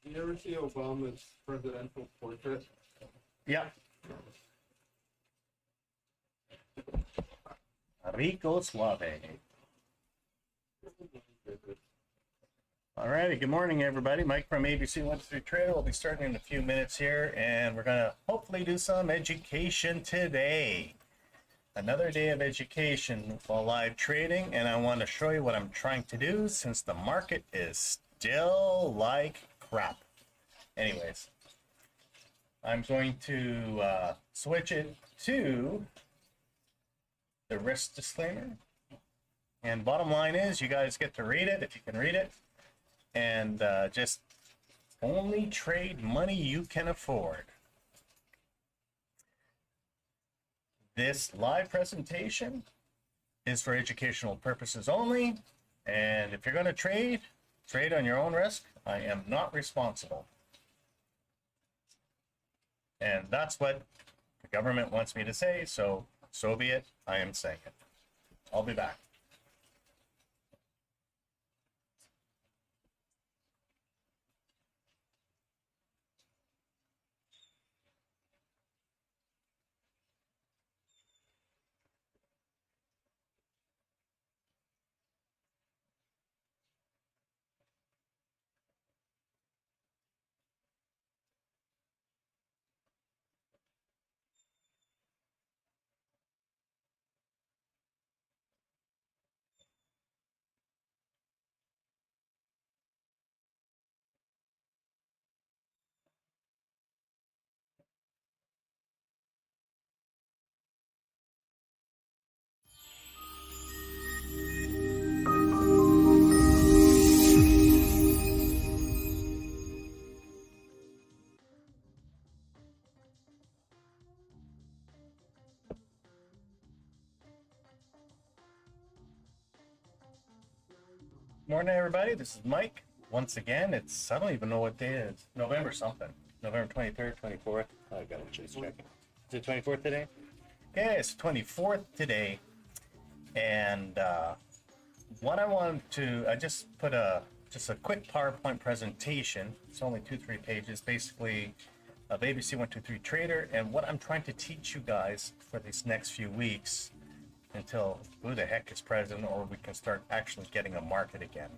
You ever see Obama's presidential portrait? Yeah. Rico Suave. Alrighty, good morning everybody. Mike from ABC123Trader. We'll be starting in a few minutes here, and we're gonna hopefully do some education today. Another day of education while live trading, and I want to show you what I'm trying to do since the market is still like crap. Anyways, I'm going to switch it to the risk disclaimer, and bottom line is you guys get to read it if you can read it, and just only trade money you can afford. This live presentation is for educational purposes only, and if you're going to trade on your own risk. I am not responsible. And that's what the government wants me to say, so be it. I am saying it. I'll be back. Morning everybody, this is Mike. Once again, I don't even know what day it is. November something. November 23rd, 24th. I gotta just check it. Is it 24th today? Yeah, it's 24th today. And what I wanted to, I just put just a quick PowerPoint presentation. It's only 2-3 pages, basically of ABC123Trader, and what I'm trying to teach you guys for these next few weeks until who the heck is president, or we can start actually getting a market again.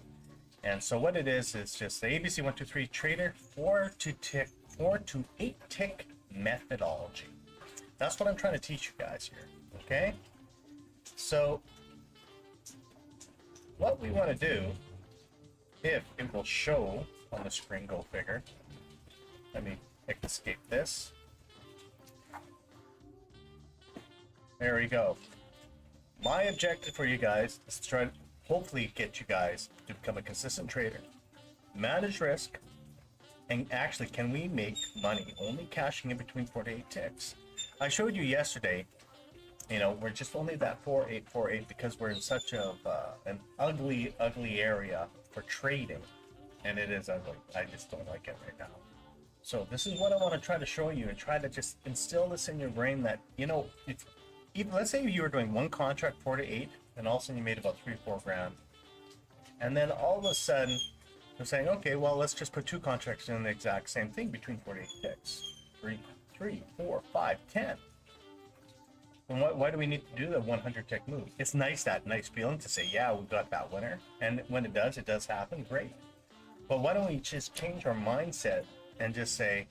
And so what it is just the ABC123Trader 4 to 8 tick methodology. That's what I'm trying to teach you guys here. Okay, so what we want to do, if it will show on the screen, go figure. Let me escape this. There we go. My objective for you guys is to try to hopefully get you guys to become a consistent trader, manage risk, and actually, can we make money only cashing in between 4 to 8 ticks? I showed you yesterday, you know, we're just only that 4-8 because we're in such an ugly area for trading, and it is ugly. I just don't like it right now. So this is what I want to try to show you, and try to just instill this in your brain that, you know, even, let's say you were doing one contract 4 to 8, and all of a sudden you made about 3-4 grand, and then all of a sudden you're saying, okay, well, let's just put 2 contracts in the exact same thing between 4 to 8 ticks, 3, 4, 5, 10. And why do we need to do the 100 tick move? It's nice, that nice feeling to say, yeah, we got that winner, and when it does happen, great. But why don't we just change our mindset and just say,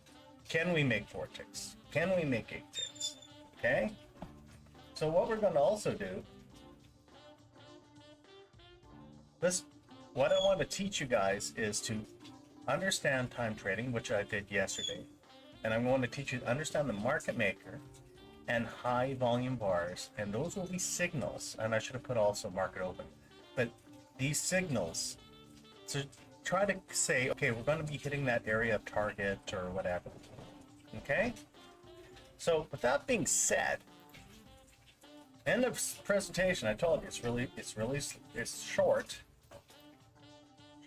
can we make 4 ticks? Can we make 8 ticks? Okay. So what we're going to also do, what I want to teach you guys is to understand time trading, which I did yesterday. And I'm going to teach you to understand the market maker and high volume bars. And those will be signals. And I should have put also market open. But these signals, to try to say, okay, we're going to be hitting that area of target or whatever. Okay? So with that being said, end of presentation. I told you it's short.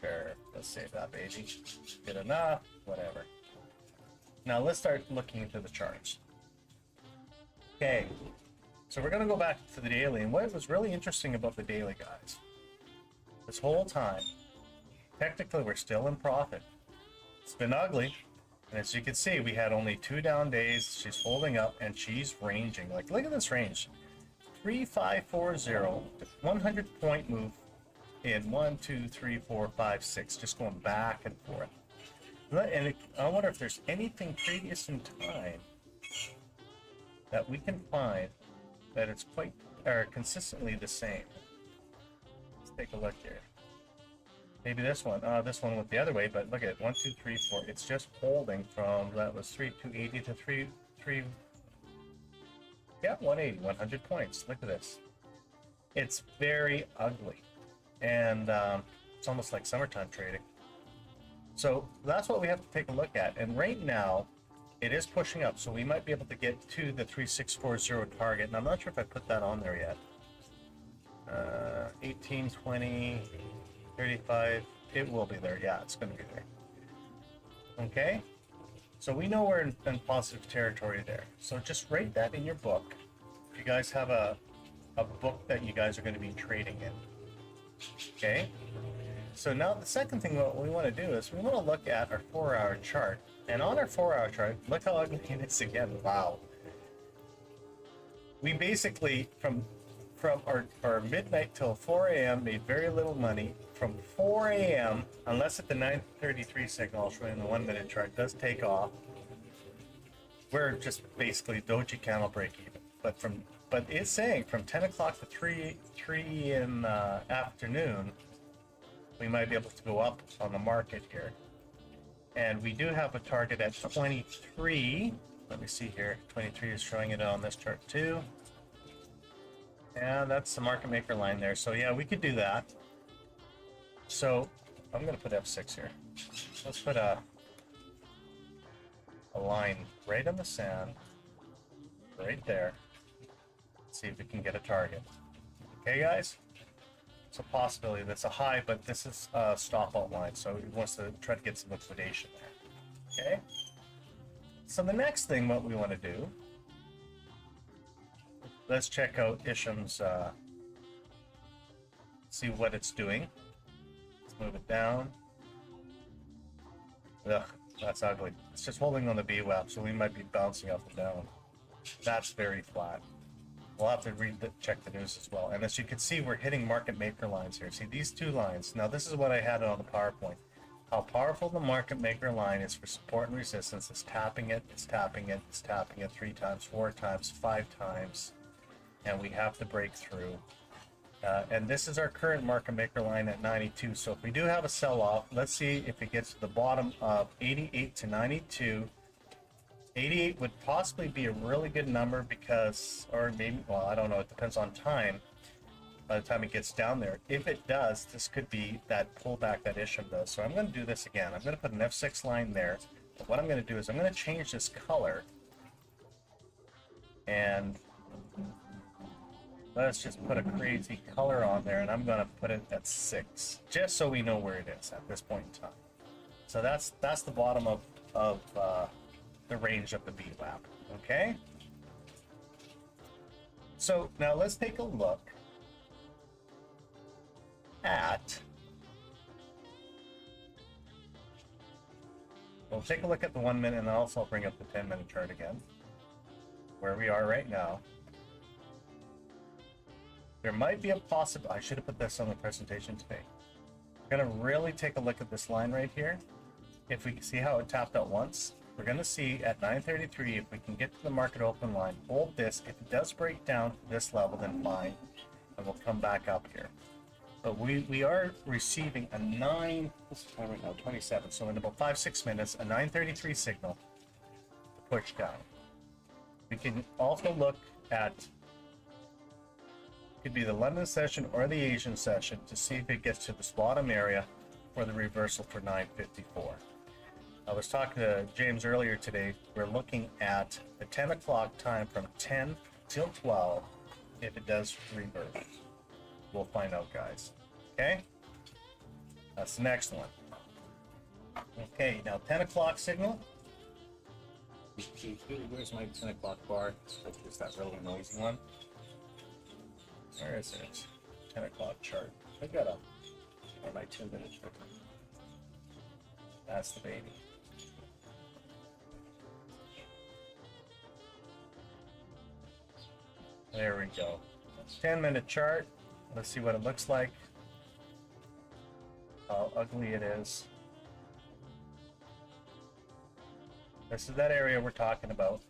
Sure, let's save that baby. Good enough, whatever. Now let's start looking into the charts. Okay, so we're gonna go back to the daily, and what was really interesting about the daily, guys, this whole time, technically we're still in profit. been ugly. And as you can see, we had only 2 down days. She's holding up and she's ranging. Like, look at this range. 3540, 100 point move in 1, 2, 3, 4, 5, 6, just going back and forth. And I wonder if there's anything previous in time that we can find that it's quite or consistently the same. Let's take a look here. Maybe this one. This one went the other way, but look at it. 1, 2, 3, 4. It's just holding from that was 280 to 3. Yeah, 180, 100 points. Look at this. It's very ugly, and it's almost like summertime trading. So that's what we have to take a look at. And right now, it is pushing up, so we might be able to get to the 3640 target. And I'm not sure if I put that on there yet. 18, 20, 35. It will be there. Yeah, it's going to be there. Okay. So we know we're in positive territory there. So just write that in your book. If you guys have a book that you guys are going to be trading in. Okay. So now the second thing what we want to do is we want to look at our 4-hour chart. And on our 4-hour chart, look how ugly it is again. Wow. We basically, from our midnight till 4 a.m. made very little money. From 4 a.m., unless at the 9:33 signal, I'll show you in the 1-minute chart, does take off, we're just basically doji candle break even. But it's saying from 10 o'clock to 3 in the afternoon, we might be able to go up on the market here. And we do have a target at 23. Let me see here. 23 is showing it on this chart too. And that's the market maker line there. So yeah, we could do that. So I'm going to put F6 here. Let's put a line right on the sand, right there. Let's see if we can get a target. Okay, guys? It's a possibility that's a high, but this is a stop out line, so he wants to try to get some liquidation there. Okay? So the next thing what we want to do, let's check out Isham's, see what it's doing. Let's move it down. Ugh, that's ugly. It's just holding on the VWAP, so we might be bouncing up and down. That's very flat. We'll have to check the news as well. And as you can see, we're hitting market maker lines here. See these 2 lines. Now this is what I had on the PowerPoint. How powerful the market maker line is for support and resistance. It's tapping it, it's tapping it, it's tapping it 3 times, 4 times, 5 times. And we have to break through. And this is our current market maker line at 92. So if we do have a sell-off, let's see if it gets to the bottom of 88 to 92. 88 would possibly be a really good number because, or maybe, well, I don't know, it depends on time, by the time it gets down there. If it does, this could be that pullback that Isham does. So I'm going to do this again. I'm going to put an F6 line there. But what I'm going to do is I'm going to change this color. And let's just put a crazy color on there, and I'm going to put it at 6, just so we know where it is at this point in time. So that's the bottom of the range of the VWAP. Okay? So now let's take a look at, we'll take a look at the 1 minute, and also I'll bring up the 10-minute chart again, where we are right now. There might be a possible, I should have put this on the presentation today. We're going to really take a look at this line right here. If we can see how it tapped out once, we're going to see at 9:33 if we can get to the market open line, hold this. If it does break down to this level, then fine, and we'll come back up here. But we are receiving a 9, what's the time right now, 27, so in about 5-6 minutes, a 9:33 signal to push down. We can also look at, could be the London session or the Asian session, to see if it gets to this bottom area for the reversal for 9:54. I was talking to James earlier today. We're looking at the 10 o'clock time from 10 till 12 if it does reverse. We'll find out, guys. Okay? That's the next one. Okay, now 10 o'clock signal. Where's my 10 o'clock bar? That's just that really noisy one. Where is it? 10 o'clock chart. I got a, or my 2-minute chart. That's the baby. There we go. 10-minute chart. Let's see what it looks like. How ugly it is. This is that area we're talking about.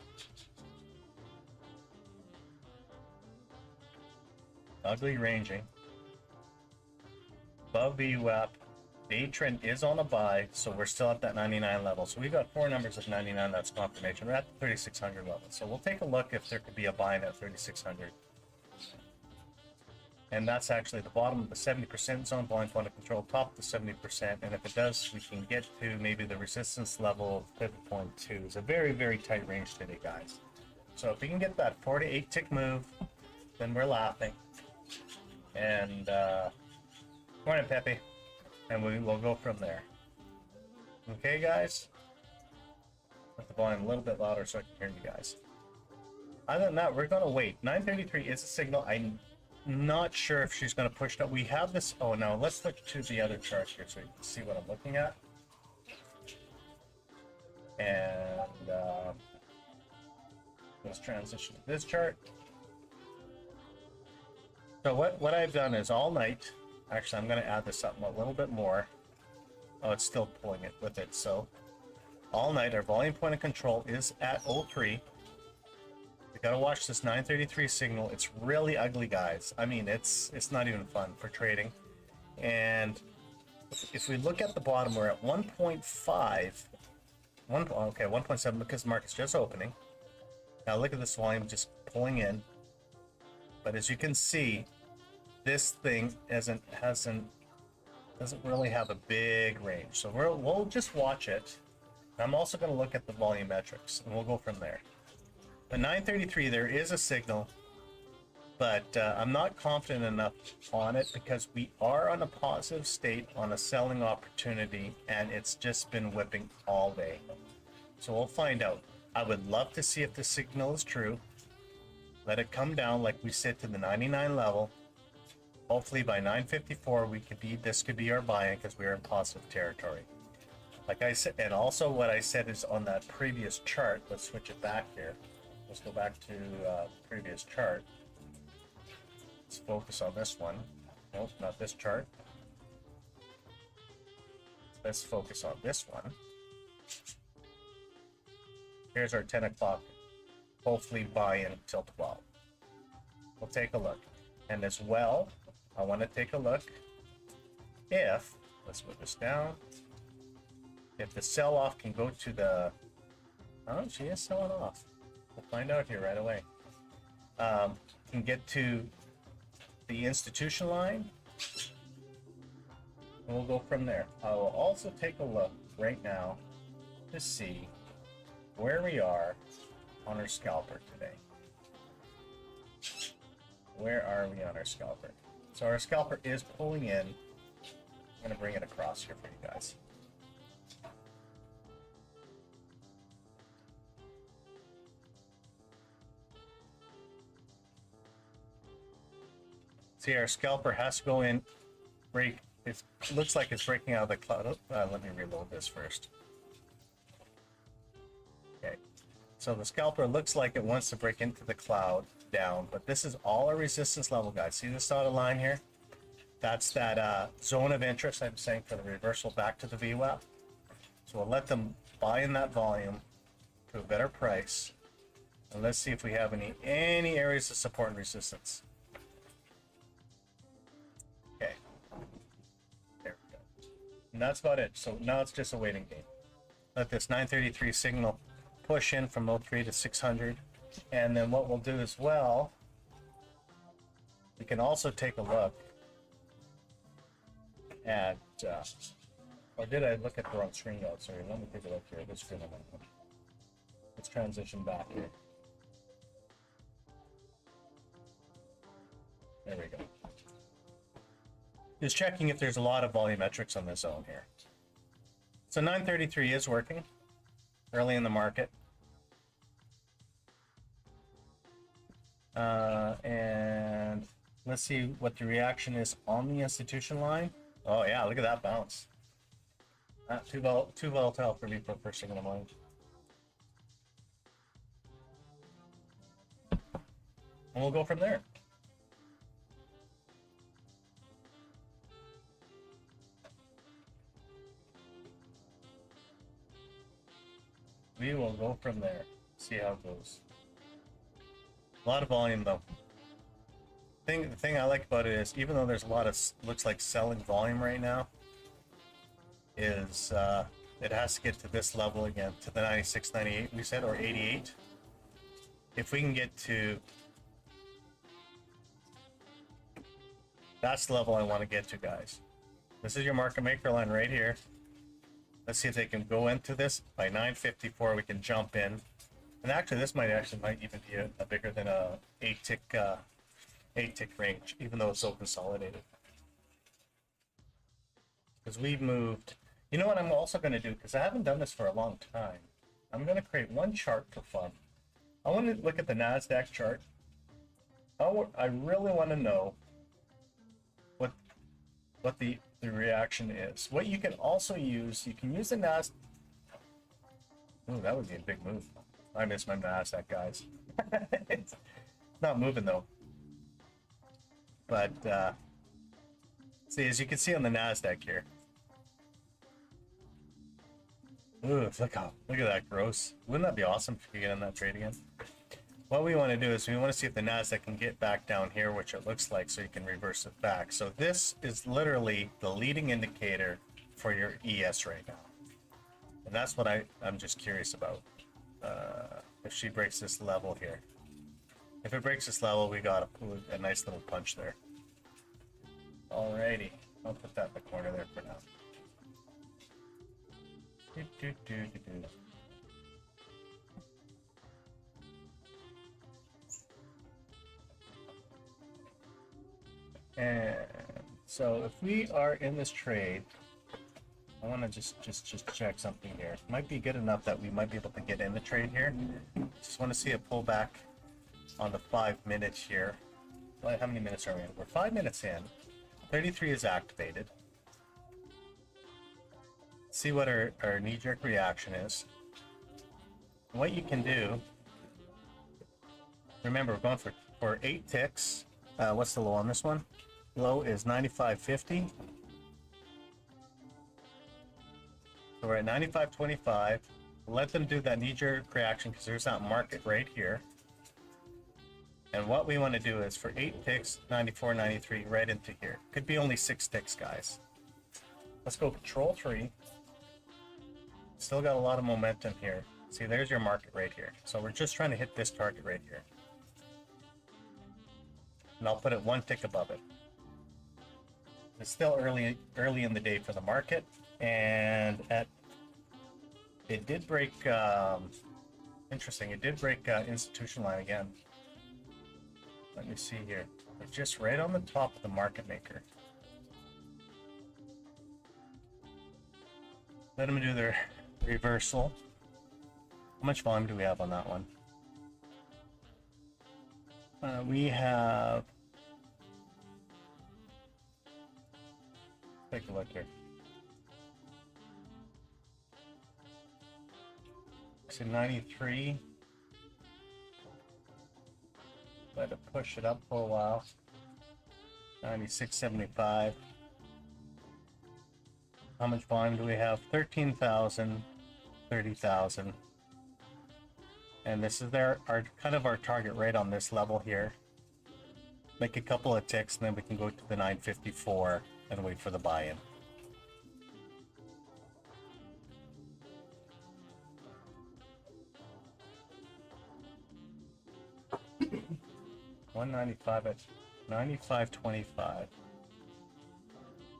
Ugly ranging. Above VWAP. The trend is on a buy, so we're still at that 99 level. So we've got 4 numbers of 99. That's confirmation. We're at the 3600 level. So we'll take a look if there could be a buy in at 3600. And that's actually the bottom of the 70% zone, volume point of control, top of the 70%. And if it does, we can get to maybe the resistance level of pivot point 2. It's a very, very tight range today, guys. So if we can get that 4 to 8 tick move, then we're laughing. And morning, Pepe. And we will go from there. Okay, guys? Put the volume a little bit louder so I can hear you guys. Other than that, we're going to wait. 933 is a signal. I'm not sure if she's going to push that. We have this. Oh, no. Let's switch to the other chart here so you can see what I'm looking at. And let's transition to this chart. So what I've done is all night. Actually, I'm going to add this up a little bit more. Oh, it's still pulling it with it. So all night, our volume point of control is at 03. We got to watch this 933 signal. It's really ugly, guys. I mean, it's not even fun for trading. And if we look at the bottom, we're at 1.5. Okay, 1.7 because the market's just opening. Now look at this volume just pulling in. But as you can see, this thing doesn't really have a big range, so we'll just watch it. I'm also going to look at the volumetrics, and we'll go from there. The 933, there is a signal, but I'm not confident enough on it because we are on a positive state on a selling opportunity, and it's just been whipping all day. So we'll find out. I would love to see if the signal is true. Let it come down like we said to the 99 level. Hopefully by 954 this could be our buy-in because we are in positive territory. Like I said, and also what I said is on that previous chart. Let's switch it back here. Let's go back to the previous chart. Let's focus on this one. Nope, not this chart. Let's focus on this one. Here's our 10 o'clock. Hopefully buy-in till 12. We'll take a look. And as well, I want to take a look if, let's move this down, if the sell-off can go to the, oh, she is selling off. We'll find out here right away. Can get to the institution line, and we'll go from there. I will also take a look right now to see where we are on our scalper today. Where are we on our scalper? So our scalper is pulling in. I'm going to bring it across here for you guys. See, our scalper has to go in, break. It looks like it's breaking out of the cloud. Let me reload this first. Okay. So the scalper looks like it wants to break into the cloud down, but this is all a resistance level, guys. See this dotted line here? That's that zone of interest I'm saying for the reversal back to the VWAP. So we'll let them buy in that volume to a better price, and let's see if we have any areas of support and resistance. Okay, there we go, and that's about it. So now it's just a waiting game. Let this 933 signal push in from 03 to 600. And then what we'll do as well, we can also take a look at, or did I look at the wrong screen? Oh, sorry, let me take a look here. This screen, let's transition back here. There we go. Just checking if there's a lot of volumetrics on this zone here. So 933 is working early in the market. And let's see what the reaction is on the institution line. Oh yeah, look at that bounce. Not too volatile for me for first thing in the morning. and we'll go from there. We will go from there. See how it goes. A lot of volume though. The thing I like about it is, even though there's a lot of looks like selling volume right now, is it has to get to this level again, to the 96, 98 we said, or 88. If we can get to, that's the level I want to get to, guys. This is your market maker line right here. Let's see if they can go into this by 954. We can jump in, and actually this might even be a bigger than a 8 tick range, even though it's so consolidated. Because we've moved. You know what I'm also going to do, because I haven't done this for a long time. I'm going to create one chart for fun. I want to look at the NASDAQ chart. I really want to know what the reaction is. What you can also use, you can use the NASDAQ. Oh, that would be a big move. I miss my NASDAQ, guys. It's not moving though. But see, as you can see on the NASDAQ here. Ooh, look at that gross. Wouldn't that be awesome if you could get in that trade again? What we want to do is we want to see if the NASDAQ can get back down here, which it looks like, so you can reverse it back. So this is literally the leading indicator for your ES right now. And that's what I'm just curious about. If she breaks this level here. If it breaks this level, we got a nice little punch there. Alrighty. I'll put that in the corner there for now. And so if we are in this trade, I want to just check something here. It might be good enough that we might be able to get in the trade here. Just want to see a pullback on the 5 minutes here. Well, how many minutes are we in? We're 5 minutes in. 33 is activated. See what our knee-jerk reaction is. What you can do, remember, we're going for 8 ticks. What's the low on this one? Low is 95.50. So we're at 95.25. Let them do that knee-jerk reaction, because there's that market right here. And what we want to do is for 8 ticks, 94, 93, right into here. Could be only 6 ticks, guys. Let's go control 3. Still got a lot of momentum here. See, there's your market right here. So we're just trying to hit this target right here. And I'll put it 1 tick above it. It's still early in the day for the market, and it did break. Interesting. It did break institution line again. Let me see here. It's just right on the top of the market maker. Let them do their reversal. How much volume do we have on that one? We have. Take a look here. So 93. Let it push it up for a while. 96.75. How much volume do we have? 13,000, 30,000. And this is our kind of our target right on this level here. Make a couple of ticks, and then we can go to the 954 and wait for the buy-in. $195 at 95.25.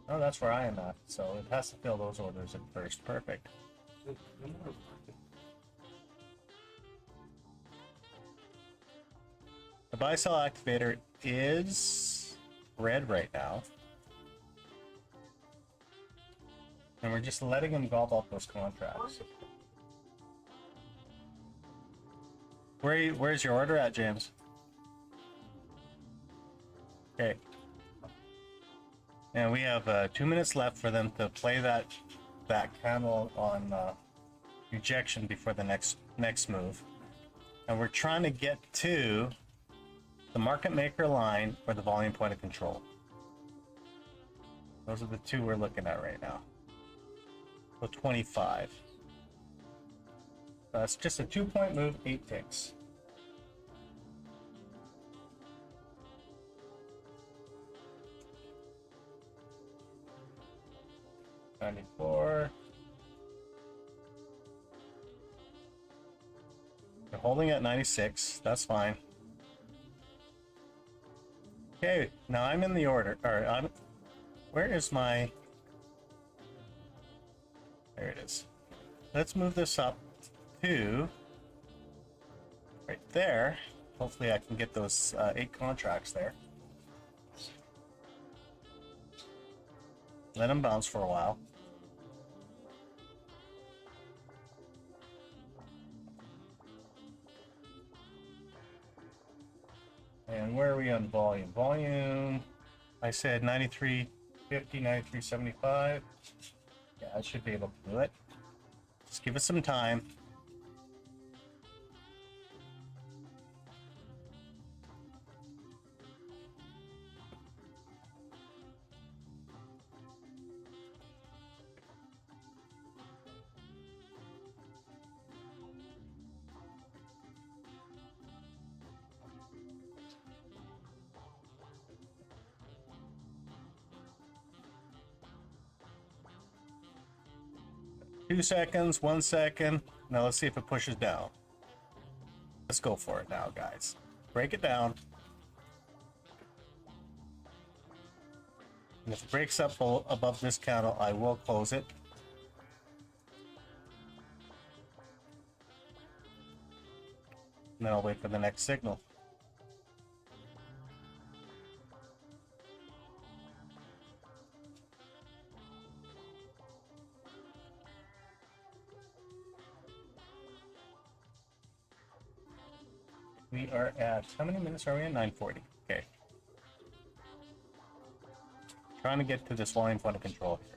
Oh, that's where I am at. So it has to fill those orders at first. Perfect. The buy-sell activator is red right now. And we're just letting them gobble up those contracts. Where's your order at, James? Okay. And we have 2 minutes left for them to play that candle on rejection before the next move. And we're trying to get to the market maker line or the volume point of control. Those are the two we're looking at right now. So 25. It's just a 2-point move, 8 ticks. $94. They're holding at 96. That's fine. Okay, now I'm in the order. Or where is my? There it is. Let's move this up to right there. Hopefully, I can get those 8 contracts there. Let them bounce for a while. And where are we on volume? Volume, I said 93.50, 93.75. Yeah, I should be able to do it. Just give us some time. Two seconds, 1 second. Now let's see if it pushes down. Let's go for it now, guys. Break it down. And if it breaks up above this candle, I will close it. And then I'll wait for the next signal. We are at, how many minutes are we in? 9:40. Okay. Trying to get to this volume point of control here.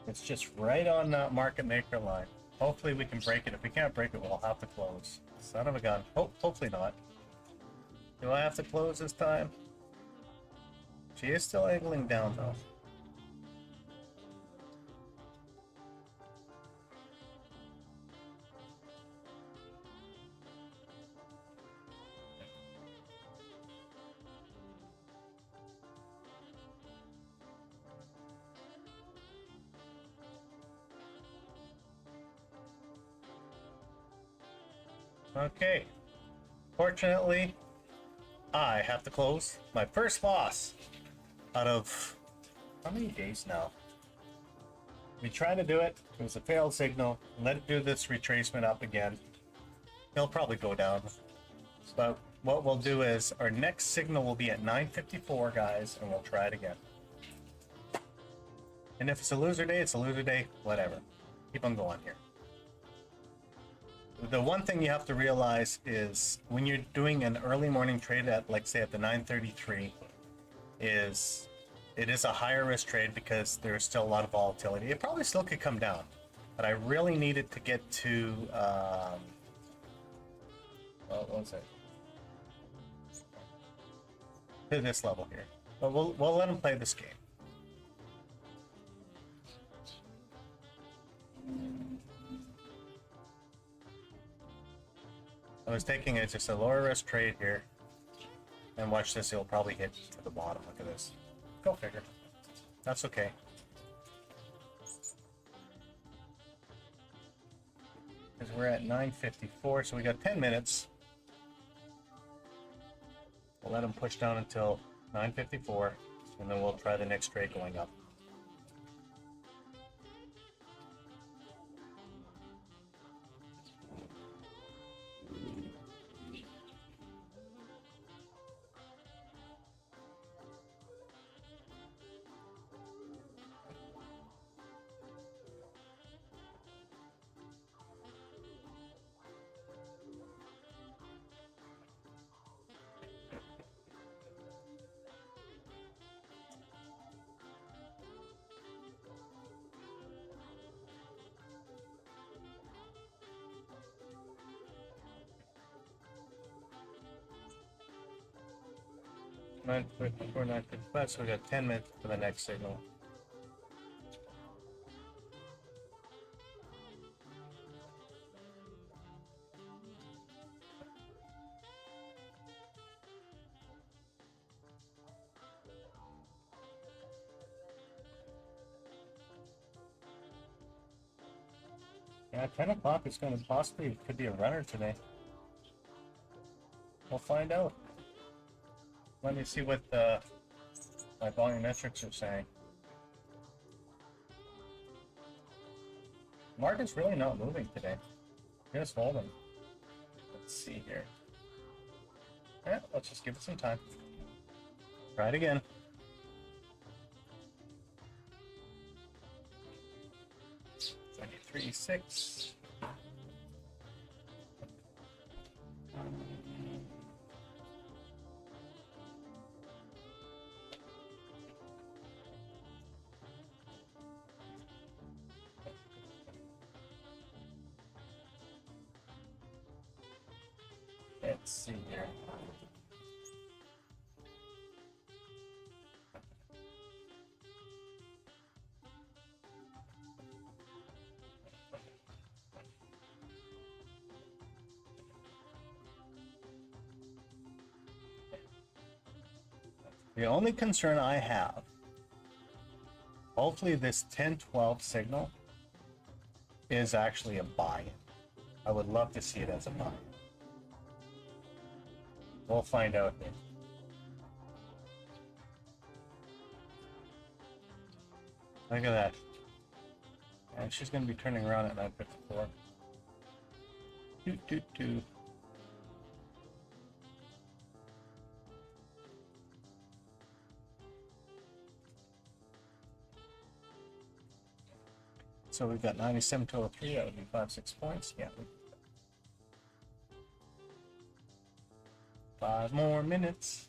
It's just right on that market maker line. Hopefully we can break it. If we can't break it, we'll have to close. Son of a gun. Hopefully not. Do I have to close this time? She is still angling down though. Okay. Fortunately, I have to close my first loss out of how many days now? We tried to do it. It was a failed signal. Let it do this retracement up again. It'll probably go down. But what we'll do is our next signal will be at 9:54, guys, and we'll try it again. And if it's a loser day, it's a loser day. Whatever. Keep on going here. The one thing you have to realize is when you're doing an early morning trade at, like, say, at the 9:33, it is a higher risk trade because there's still a lot of volatility. It probably still could come down, but I really needed to get to well, what was it? To this level here. But we'll let him play this game. I was taking it just a lower risk trade here. And watch this, it'll probably hit to the bottom. Look at this. Go figure. That's okay. Because we're at 9:54, so we got 10 minutes. We'll let them push down until 9:54, and then we'll try the next trade going up. 9:54, 9:55, so we got 10 minutes for the next signal. Yeah, 10 o'clock is going to possibly, could be a runner today. We'll find out. Let me see what my volumetrics are saying. Market's really not moving today. Just holding. Let's see here. Yeah, let's just give it some time. Try it again. Three, 6. Let's see here. The only concern I have, hopefully this 10-12 signal is actually a buy-in. I would love to see it as a buy-in. We'll find out here. Look at that. And she's going to be turning around at 9:54. Doot, doot, doot. So we've got 97 to 03, that would be 5-6 points. Yeah. 5 more minutes.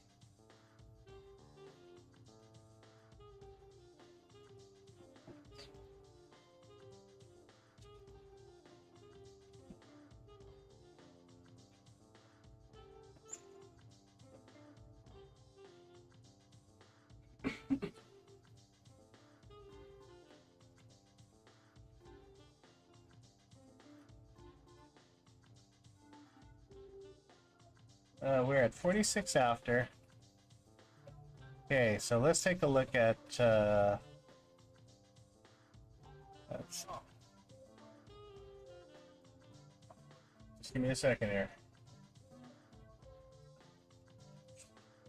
We're at 46 after. Okay, so let's take a look at just give me a second here.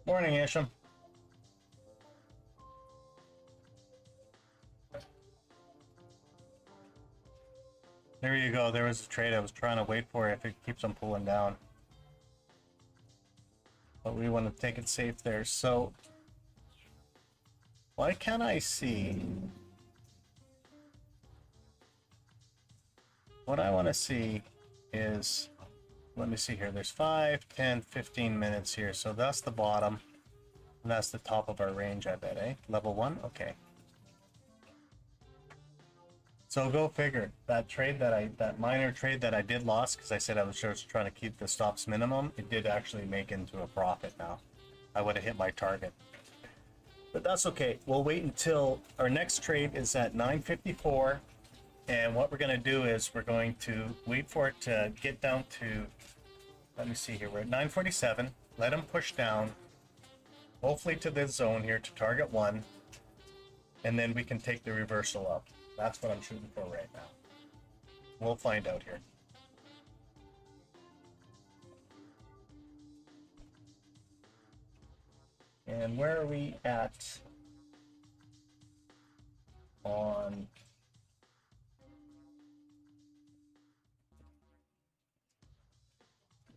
Morning, Isham. There you go. There was a trade I was trying to wait for if it keeps on pulling down. But we want to take it safe there. So why can't I see? What I want to see is, let me see here. There's 5, 10, 15 minutes here. So that's the bottom. And that's the top of our range, I bet, eh? Level 1? Okay. So go figure. That trade that minor trade that I did lost because I said I was just trying to keep the stops minimum, it did actually make into a profit now. I would have hit my target. But that's okay. We'll wait until our next trade is at 9:54. And what we're going to do is we're going to wait for it to get down to, let me see here, we're at 9:47. Let them push down, hopefully to this zone here to target 1. And then we can take the reversal up. That's what I'm shooting for right now. We'll find out here. And where are we at on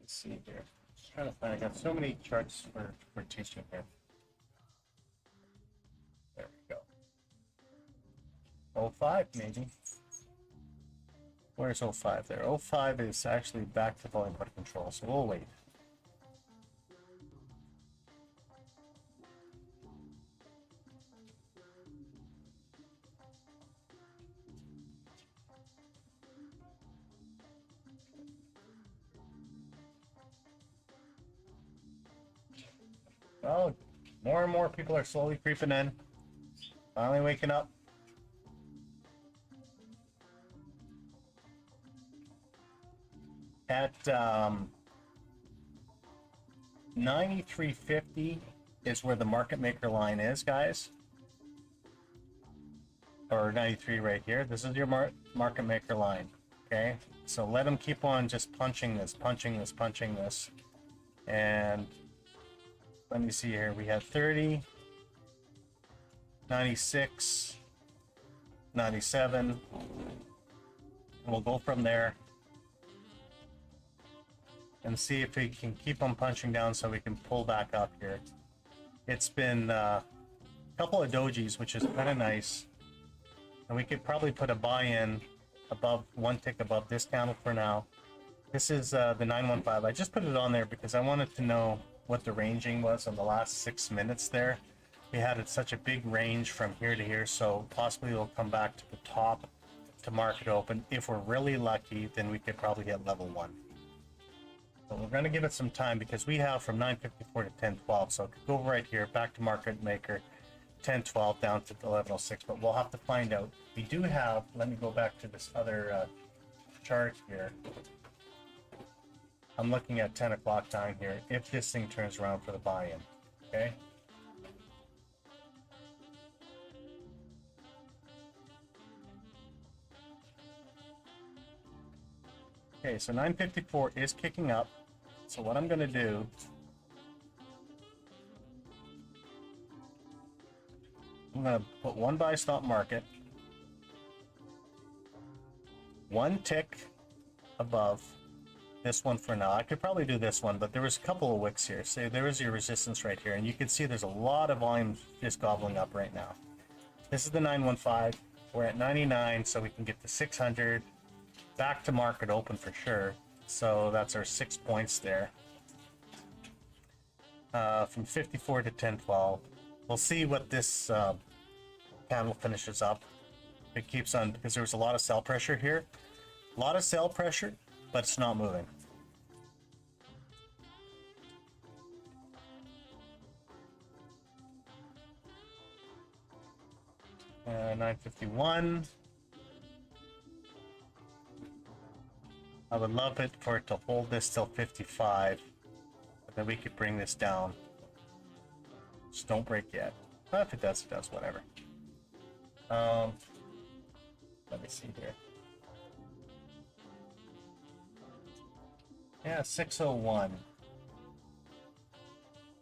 let's see here. Just trying to find, I got so many charts for teaching here. There we go. 05 maybe. Where's 05 there? 05 is actually back to volume put control, so we'll wait. Oh, More and more people are slowly creeping in. Finally waking up. At 93.50 is where the market maker line is, guys. Or 93 right here. This is your market maker line. Okay, so let them keep on just punching this, punching this. And let me see here. We had 30, 96, 97. And we'll go from there and see if we can keep on punching down so we can pull back up here. It's been a couple of dojis, which is kind of nice. And we could probably put a buy-in above, one tick above this candle for now. This is the 915. I just put it on there because I wanted to know what the ranging was on the last 6 minutes there. We had such a big range from here to here, so possibly it'll come back to the top to market open. If we're really lucky, then we could probably get level 1. So we're going to give it some time because we have from 954 to 1012, so it could go right here back to market maker 1012 down to 1106, but we'll have to find out. We do have, let me go back to this other chart here. I'm looking at 10 o'clock time here if this thing turns around for the buy-in. Okay, okay, so 954 is kicking up. So what I'm going to do, I'm going to put one buy stop market, one tick above this one for now. I could probably do this one, but there was a couple of wicks here. So there is your resistance right here, and you can see there's a lot of volume just gobbling up right now. This is the 915. We're at 99, so we can get to 600 back to market open for sure. So that's our 6 points there. From 54 to 1012. We'll see what this candle finishes up. It keeps on, because there was a lot of sell pressure here. A lot of sell pressure, but it's not moving. Uh, 951. I would love it for it to hold this till 55, but then we could bring this down. Just don't break yet. If it does, it does, whatever. Let me see here. Yeah, 601.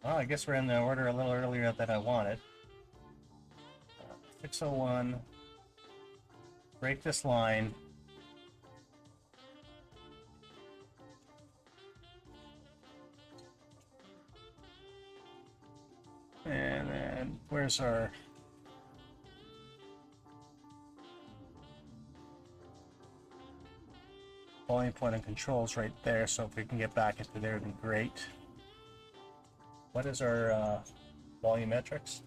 Well, I guess we're in the order a little earlier than I wanted. 601. Break this line. And then where's our volume point and controls right there? So if we can get back into there, it'd be great. What is our volumetrics?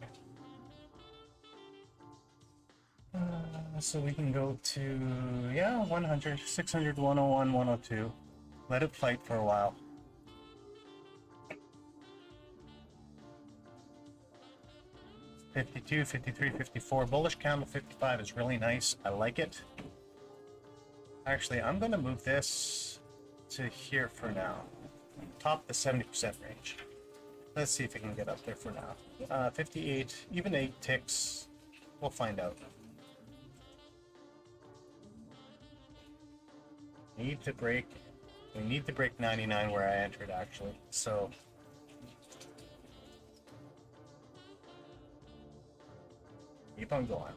So we can go to, yeah, 100, 600, 101, 102. Let it fight for a while. $52, $53, $54. Bullish candle 55 is really nice. I like it. Actually, I'm going to move this to here for now. Top the 70% range. Let's see if we can get up there for now. 58, even 8 ticks. We'll find out. We need to break 99 where I entered, actually. So keep on going.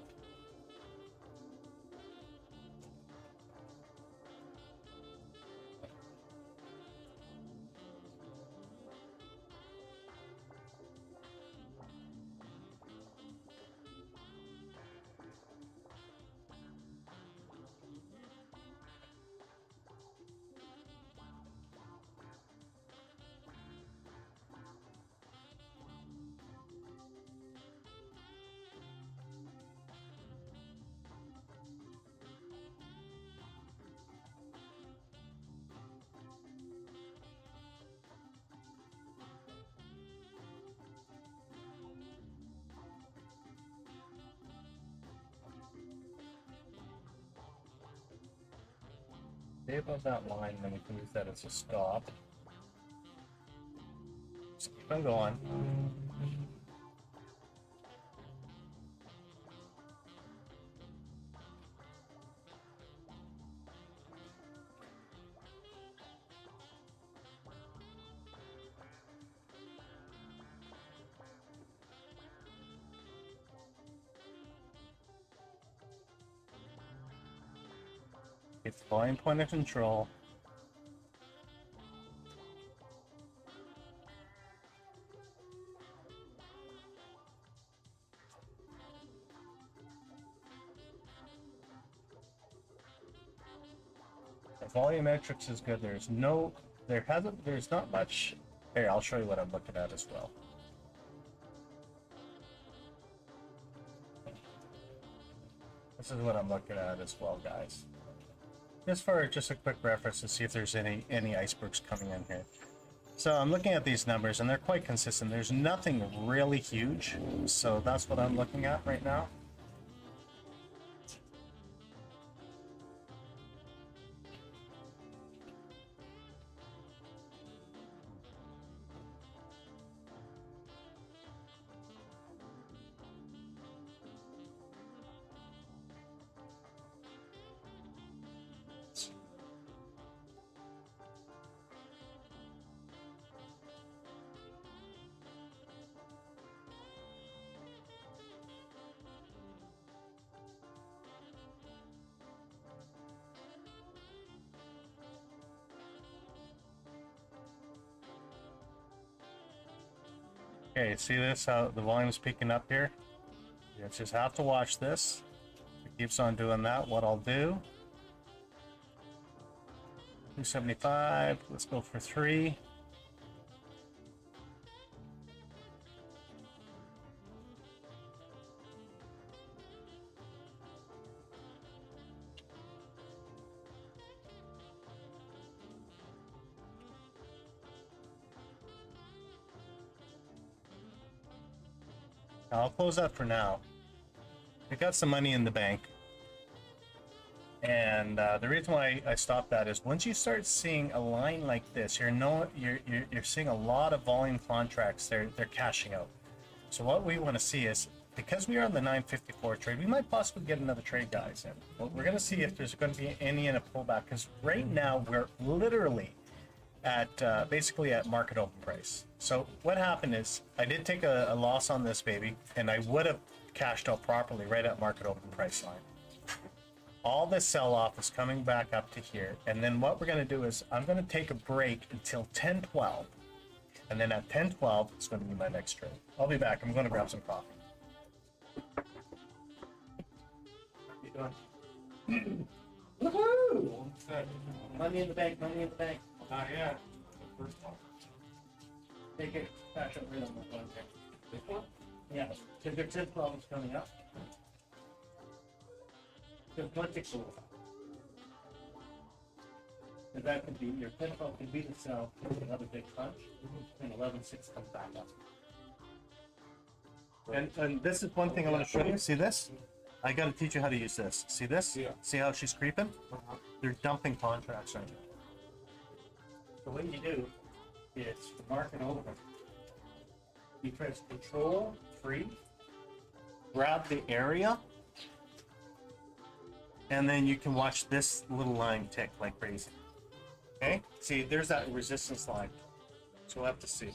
Stay above that line, and then we can use that as a stop. Just keep on going. It's volume point of control. The volumetrics is good. There's not much. Here, I'll show you what I'm looking at as well. This is what I'm looking at as well, guys. Just for a quick reference to see if there's any icebergs coming in here. So I'm looking at these numbers and they're quite consistent. There's nothing really huge. So that's what I'm looking at right now. Okay, see this, how the volume's picking up here? You just have to watch this. It keeps on doing that. What I'll do, 275, let's go for 3. I'll close that for now. We got some money in the bank, and the reason why I stopped that is once you start seeing a line like this, you're seeing a lot of volume contracts. They're cashing out. So what we want to see is, because we are on the 954 trade, we might possibly get another trade, guys. And we're going to see if there's going to be any in a pullback, because right now we're literally at basically at market open price. So what happened is I did take a loss on this baby, and I would have cashed out properly right at market open price line. All this sell-off is coming back up to here, and then what we're going to do is I'm going to take a break until 10:12, and then at 10:12 it's going to be my next trade. I'll be back. I'm going to grab some coffee. Woohoo! Money in the bank, money in the bank. Not yet. The first one. Take it, cash out right on the one there. This one? Yeah, because there's 10:12 is coming up. There's one tick rule. And that could be, your 10:12 could be the sell, another big punch, and 11.6 comes back up. And this is one thing I want to show you. See this? I got to teach you how to use this. See this? Yeah. See how she's creeping? Uh-huh. They're dumping contracts right now. So what you do is mark it over. You press Control, 3, grab the area, and then you can watch this little line tick like crazy. Okay? See, there's that resistance line. So we'll have to see.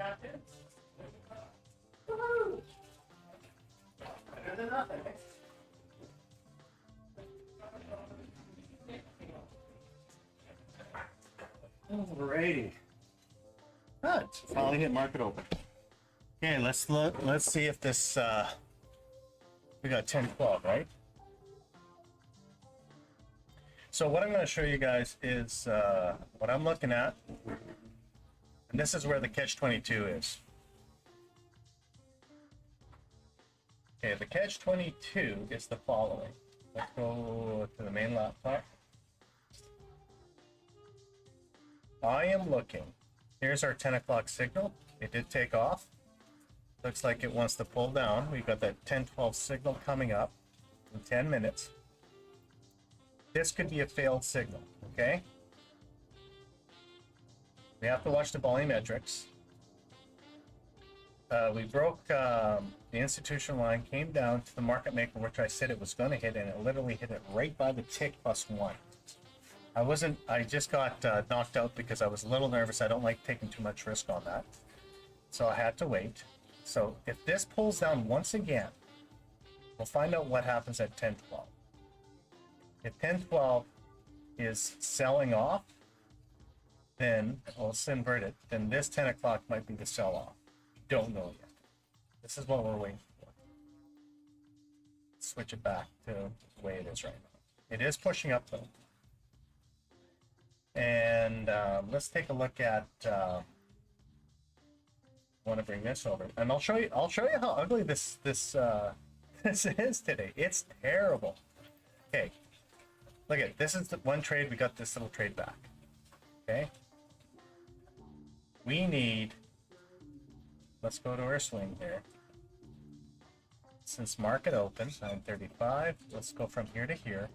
That's it. Woohoo! Better than nothing. Alrighty. Good. Finally hit market open. Okay, let's look. Let's see if this. We got 10-12, right? So what I'm going to show you guys is what I'm looking at, and this is where the catch-22 is. Okay, the catch-22 is the following. Let's go to the main laptop. I am looking. Here's our 10 o'clock signal. It did take off. Looks like it wants to pull down. We've got that 10-12 signal coming up in 10 minutes. This could be a failed signal, okay? We have to watch the volumetrics. We broke the institutional line, came down to the market maker, which I said it was going to hit, and it literally hit it right by the tick +1. I just got knocked out because I was a little nervous. I don't like taking too much risk on that. So I had to wait. So if this pulls down once again, we'll find out what happens at 10-12. If 10-12 is selling off, then let's invert it. Then this 10 o'clock might be the sell off. Don't know yet. This is what we're waiting for. Switch it back to the way it is right now. It is pushing up though. And let's take a look at. I want to bring this over, and I'll show you how ugly this this is today. It's terrible. Okay, look at this. Is the one trade we got this little trade back. Okay, we need. Let's go to our swing here. Since market open 9:35, let's go from here to here.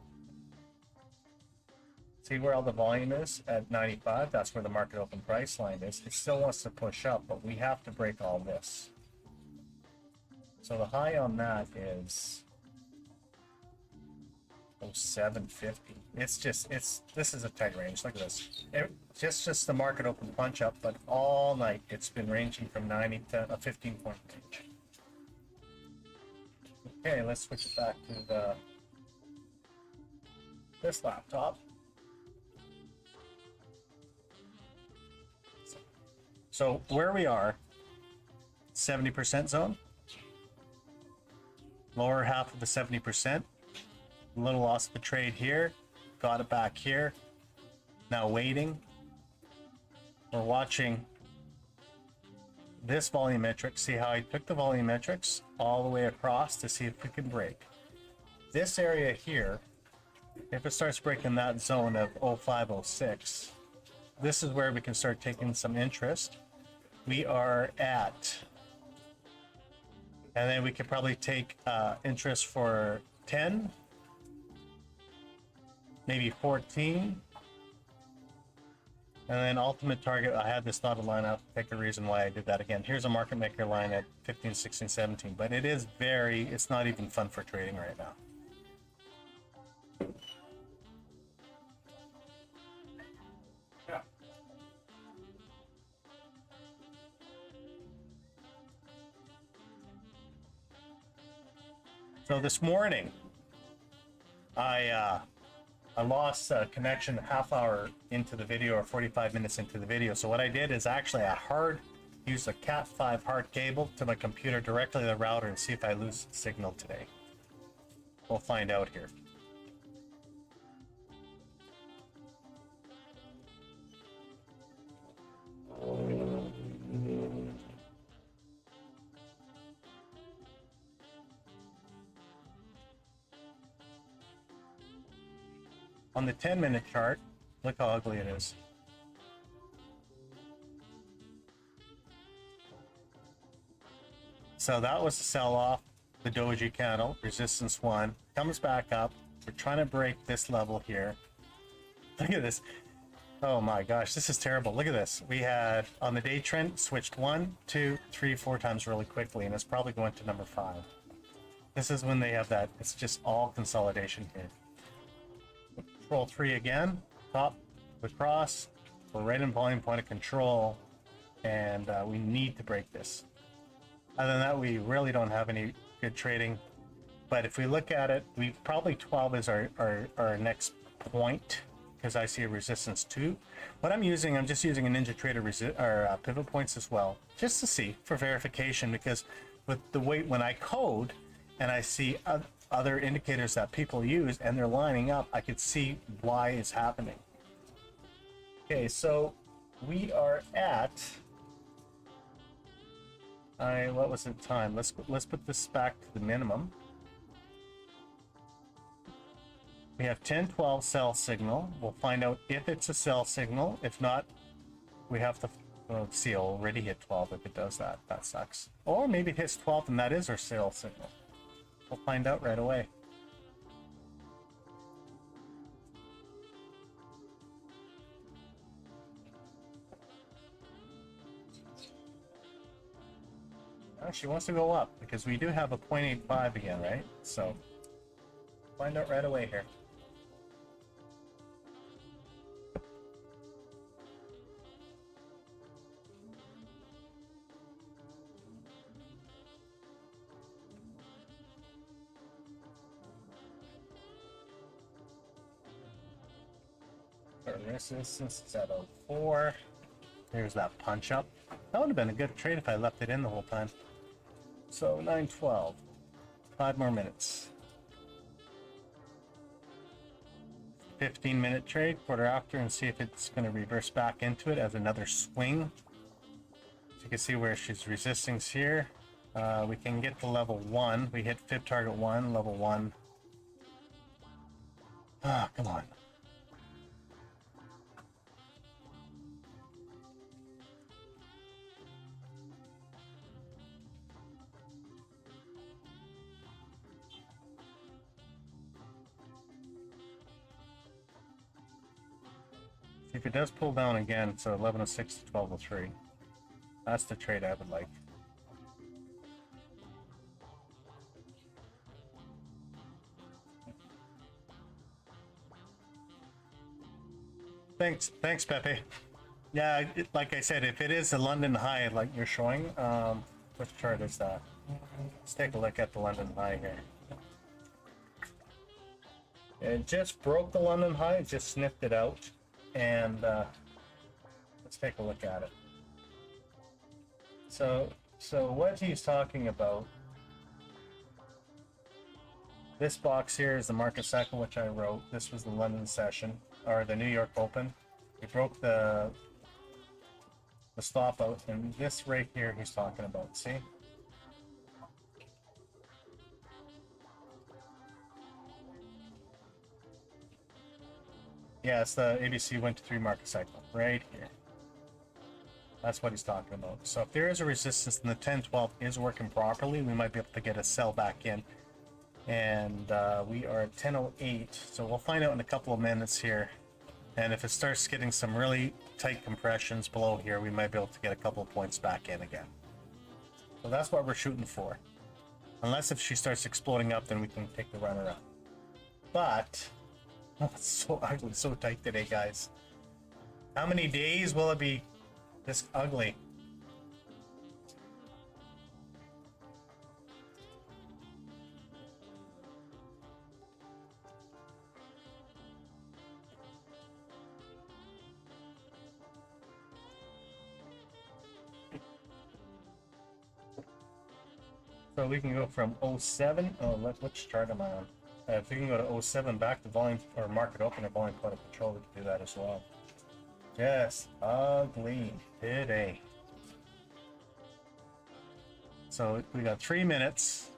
See where all the volume is at 95? That's where the market open price line is. It still wants to push up, but we have to break all this. So the high on that is 750. This is a tight range. Look at this. Just the market open punch up, but all night it's been ranging from 90 to a 15-point range. Okay, let's switch it back to this laptop. So where we are, 70% zone, lower half of the 70%, a little loss of the trade here, got it back here, now waiting. We're watching this volumetric, see how I took the volumetrics all the way across to see if we can break. This area here, if it starts breaking that zone of 0506, this is where we can start taking some interest. We are at, and then we could probably take interest for 10, maybe 14, And then ultimate target, I had this dotted line up. Pick a reason why I did that again. Here's a market maker line at 15, 16, 17, but it is it's not even fun for trading right now. Yeah. So this morning, I lost connection half hour into the video or 45 minutes into the video. So what I did is actually used a Cat5 hard cable to my computer directly to the router and see if I lose signal today. We'll find out here. On the 10-minute chart, look how ugly it is. So that was the sell-off, the doji candle, resistance 1, comes back up. We're trying to break this level here. Look at this. Oh my gosh, this is terrible. Look at this. We had, on the day trend, switched 1, 2, 3, 4 times really quickly, and it's probably going to number 5. This is when they have that. It's just all consolidation here. Control 3 again, top, across. We're right in volume point of control, and we need to break this. Other than that, we really don't have any good trading. But if we look at it, we probably 12 is our next point, because I see a resistance 2. What I'm just using a NinjaTrader pivot points as well, just to see for verification, because with the weight when I code and I see other indicators that people use and they're lining up, I could see why it's happening. Okay, so we are at what was the time? Let's put this back to the minimum. We have 10-12 sell signal. We'll find out if it's a sell signal. If not, we have to see. It'll already hit 12 if it does that. That sucks. Or maybe it hits 12 and that is our sell signal. We'll find out right away. She wants to go up because we do have a 0.85 again, right? So find out right away here. Our resistance is at 04. Here's that punch up. That would have been a good trade if I left it in the whole time. So 9:12. 5 more minutes. 15-minute trade, quarter after, and see if it's going to reverse back into it as another swing. So you can see where she's resisting here. We can get to level 1. We hit fib target 1, level 1. Ah, come on. If it does pull down again, so 1106 to 1203. That's the trade I would like. Thanks, Pepe. Yeah, like I said, if it is a London high like you're showing, which chart is that? Let's take a look at the London high here. It just broke the London high, it just sniffed it out. And let's take a look at it. So what he's talking about, this box here is the market cycle which I wrote. This was the London session, or the New York Open. We broke the stop out, and this right here he's talking about, see? Yeah, it's the ABC123 market cycle right here. That's what he's talking about. So if there is a resistance and the 10-12 is working properly, we might be able to get a sell back in. And we are at 10:08, so we'll find out in a couple of minutes here And if it starts getting some really tight compressions below here, we might be able to get a couple of points back in again. So that's what we're shooting for. Unless if she starts exploding up, then we can take the runner up. But, oh, it's so ugly, so tight today, guys. How many days will it be this ugly? So we can go from 07, which chart am I on? If we can go to 07 back to volume or market open or volume point of control, we can do that as well. Yes, ugly today. So we got 3 minutes.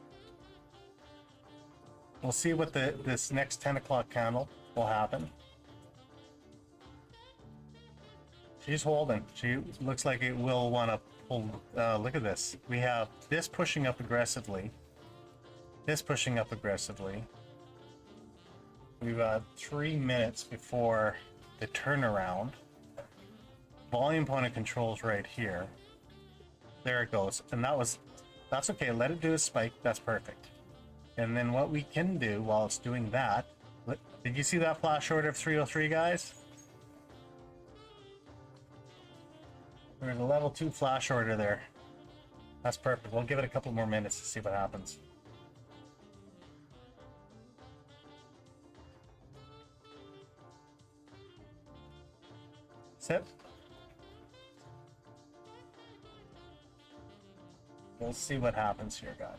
We'll see what this next 10 o'clock candle will happen. She's holding. She looks like it will want to pull. Look at this. We have this pushing up aggressively. This pushing up aggressively. We've got 3 minutes before the turnaround. Volume point of control is right here. There it goes. And that's okay. Let it do a spike. That's perfect. And then what we can do while it's doing that, did you see that flash order of 303, guys? There's a level 2 flash order there. That's perfect. We'll give it a couple more minutes to see what happens. Sit. We'll see what happens here, guys.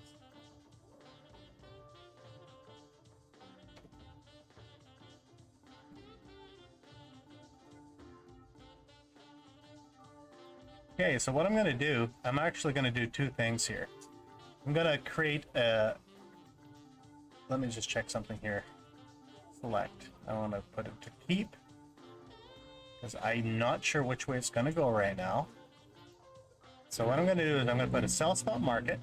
Okay, so what I'm going to do, I'm actually going to do 2 things here. I'm going to create a... Let me just check something here. Select. I want to put it to keep, because I'm not sure which way it's going to go right now. So what I'm going to do is I'm going to put a sell spot market.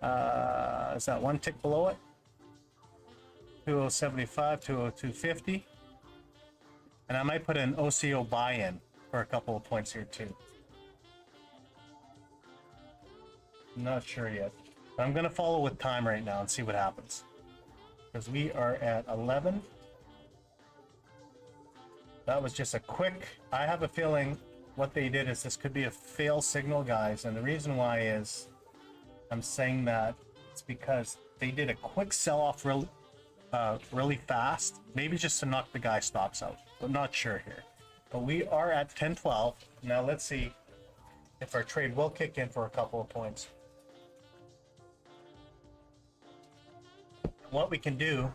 Is that 1 tick below it? 2075, 202.50. And I might put an OCO buy-in for a couple of points here too. Not sure yet. But I'm going to follow with time right now and see what happens. Because we are at 11. That was just a quick... I have a feeling what they did is this could be a fail signal, guys. And the reason why is I'm saying that it's because they did a quick sell-off really fast. Maybe just to knock the guy stops out. But not sure here. But we are at 10-12. Now let's see if our trade will kick in for a couple of points. What we can do,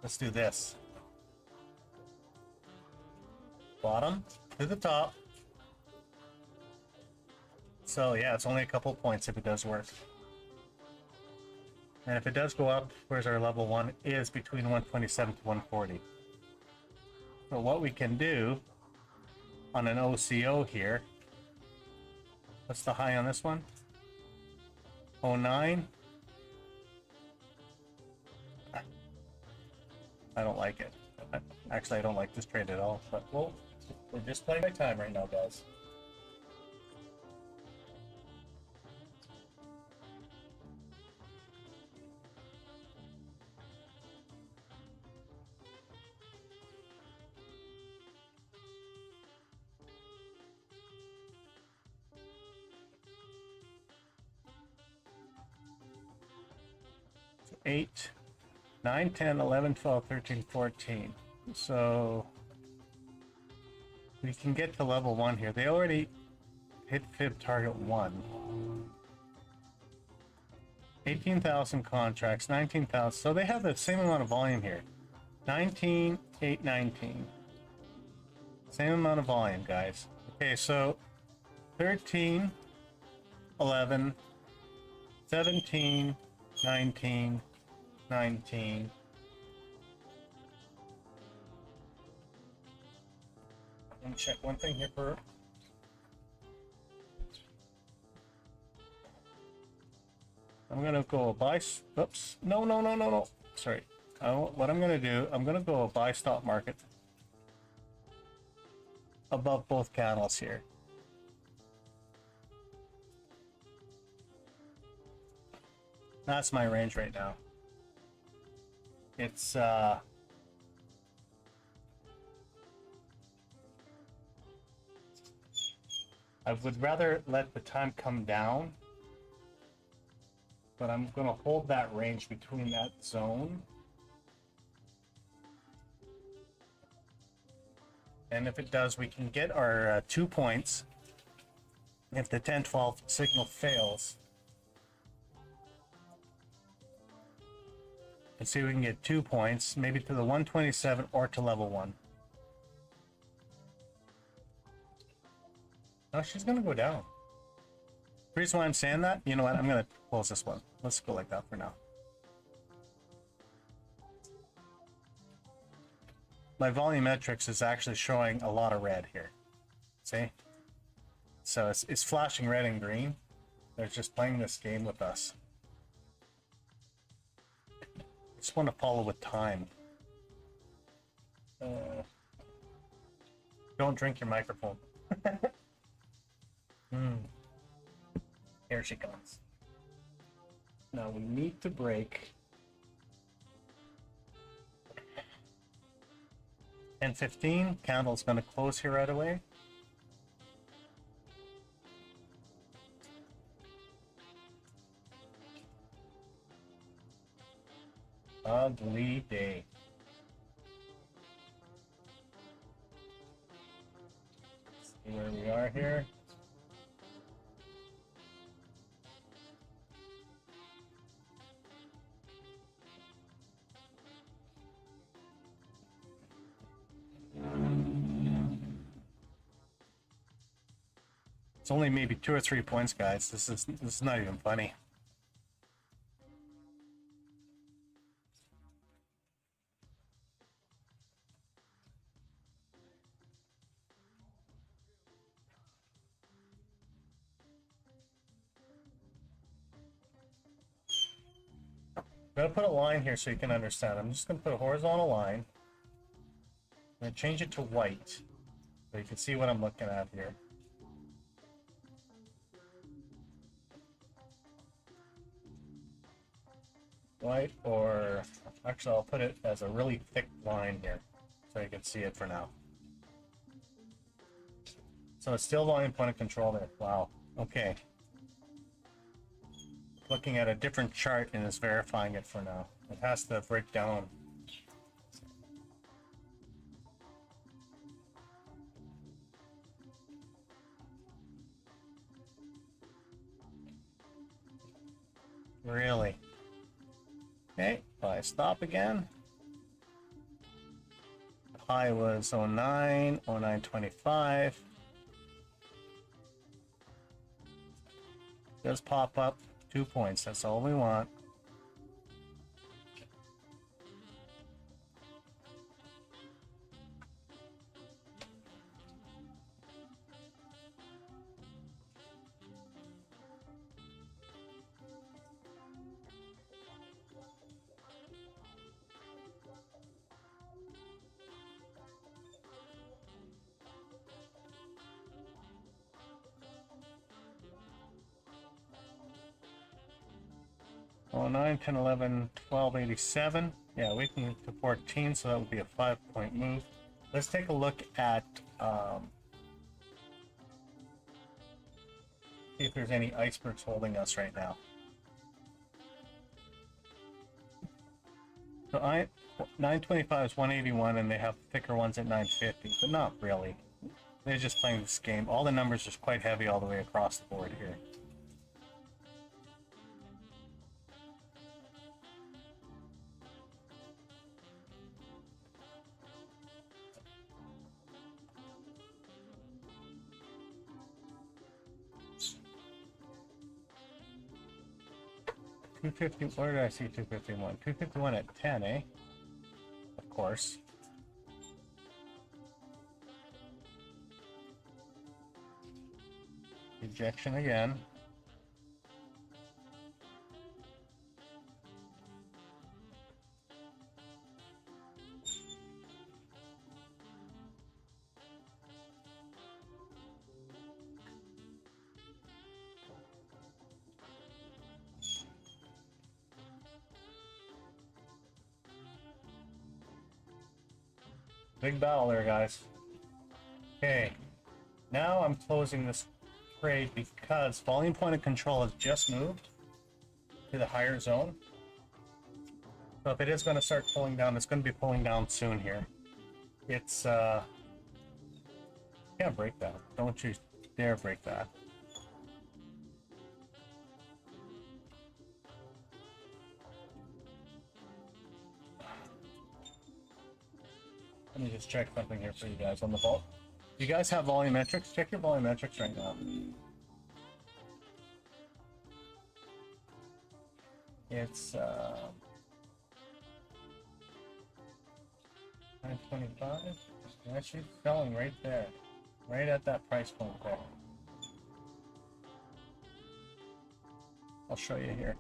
let's do this. Bottom to the top. So yeah, it's only a couple of points if it does work. And if it does go up, where's our level 1 is between 127 to 140. So what we can do on an OCO here, what's the high on this one? 09. I don't like it. Actually, I don't like this trade at all, but we're just playing by time right now, guys. So 8, 9, 10, 11, 12, 13, 14. So we can get to level 1 here. They already hit fib target 1. 18,000 contracts, 19,000. So they have the same amount of volume here. 19, 8, 19. Same amount of volume, guys. Okay, so 13, 11, 17, 19, 19. Let me check one thing here for... I'm gonna go buy... Oops. No. Sorry. what I'm going to do, I'm going to go buy stop market above both candles here. That's my range right now. It's I would rather let the time come down, but I'm going to hold that range between that zone. And if it does, we can get our 2 points. If the 10-12 signal fails, and see if we can get 2 points, maybe to the 127 or to level 1. No, she's gonna go down. The reason why I'm saying that, you know what, I'm gonna close this one. Let's go like that for now. My volumetrics is actually showing a lot of red here. See? So it's flashing red and green. They're just playing this game with us. Just want to follow with time. Don't drink your microphone. Here she comes. Now we need to break 10:15. Candle's going to close here right away. Ugly day. See where we are here. It's only maybe 2 or 3 points, guys. This is not even funny. I'm going to put a line here so you can understand. I'm just going to put a horizontal line. I'm going to change it to white so you can see what I'm looking at here. White, or actually I'll put it as a really thick line here so you can see it for now. So it's still volume point of control there. Wow. Okay. Looking at a different chart and it's verifying it for now. It has to break down. Really? Okay, buy stop again. High was 09, 0925. Does pop up 2 points, that's all we want. Oh, 9, 10, 11, 12, 87. Yeah, we can get to 14, so that would be a 5-point move. Let's take a look at see if there's any icebergs holding us right now. So 925 is 181, and they have thicker ones at 950, but not really. They're just playing this game. All the numbers are quite heavy all the way across the board here. Where did I see 251? 251 at 10, eh? Of course. Ejection again. Big battle there, guys. Okay, now I'm closing this trade because volume point of control has just moved to the higher zone. So if it is going to start pulling down, it's going to be pulling down soon here. It's can't break that. Don't you dare break that. Let me just check something here for you guys on the vault. You guys have volumetrics? Check your volumetrics right now. It's 925. Yeah, she's selling right there, right at that price point there. I'll show you here.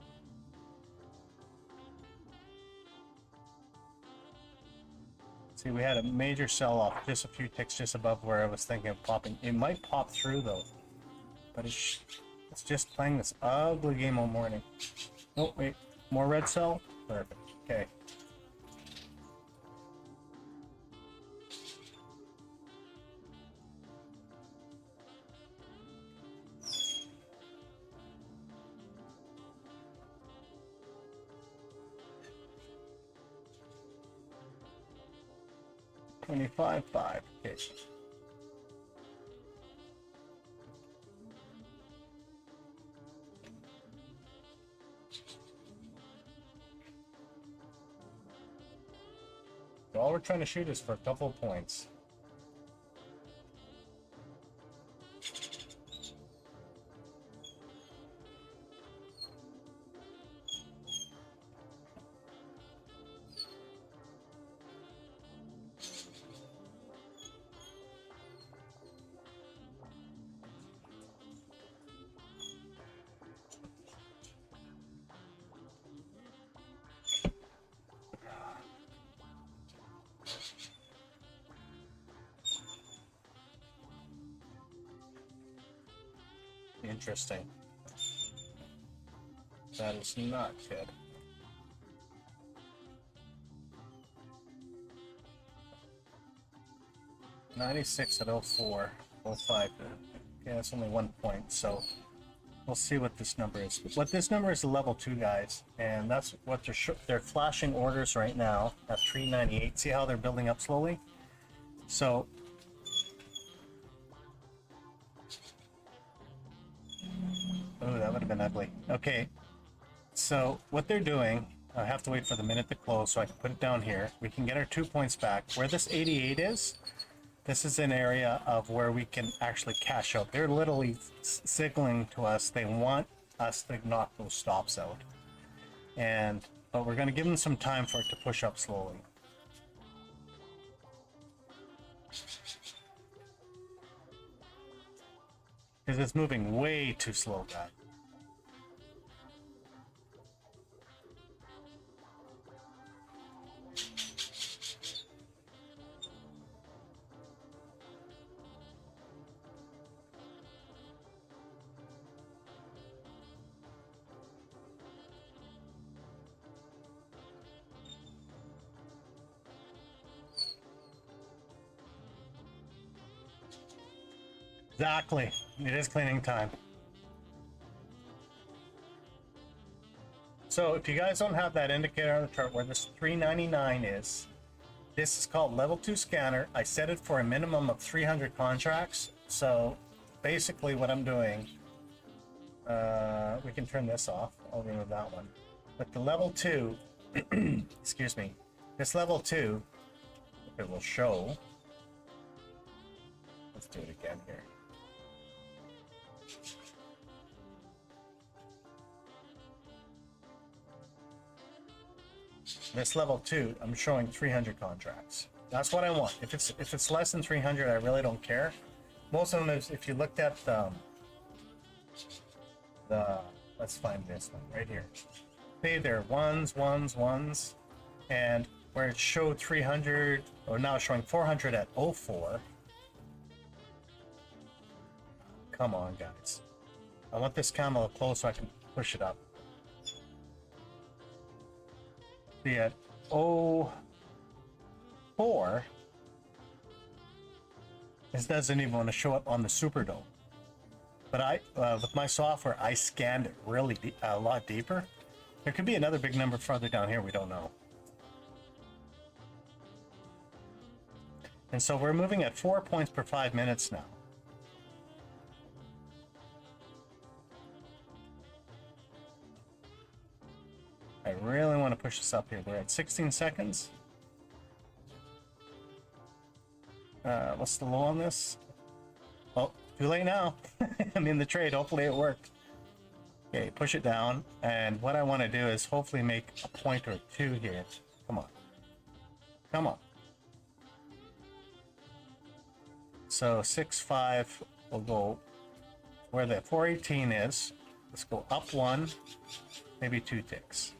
See, we had a major sell-off, just a few ticks just above where I was thinking of popping. It might pop through though, but it's just playing this ugly game all morning. Oh wait, more red cell? Perfect. Okay. $25.5. Okay. So all we're trying to shoot is for a couple of points. Interesting. That is not good. $96 at 04, 05. Okay, that's only 1 point, so we'll see what this number is. What this number is a level 2, guys, and that's what they're flashing orders right now at 398. See how they're building up slowly? So oh, that would have been ugly. Okay, so what they're doing, I have to wait for the minute to close so I can put it down here. We can get our 2 points back. Where this 88 is, this is an area of where we can actually cash out. They're literally signaling to us they want us to knock those stops out. But we're going to give them some time for it to push up slowly. Because it's moving way too slow, guys. Exactly. It is cleaning time. So if you guys don't have that indicator on the chart where this 399 is, this is called level 2 scanner. I set it for a minimum of 300 contracts. So basically what I'm doing, we can turn this off. I'll remove that one. But the level 2, excuse me, this level 2, it will show. Let's do it again here. This level 2, I'm showing 300 contracts. That's what I want. If it's less than 300, I really don't care. Most of them is, if you looked at the let's find this one right here. See, they're ones, and where it showed 300, or now it's showing 400 at 04. Come on, guys. I want this camera close so I can push it up. See, at 04, This doesn't even want to show up on the Superdome. But I, with my software, I scanned it really a lot deeper. There could be another big number further down here. We don't know. And so we're moving at 4 points per 5 minutes now. I really want to push this up here. We're at 16 seconds. What's the low on this? Oh, too late now. I'm in the trade. Hopefully it worked. Okay, push it down. And what I want to do is hopefully make a point or two here. Come on. Come on. So 6.5 will go where the 418 is. Let's go up one, maybe 2 ticks.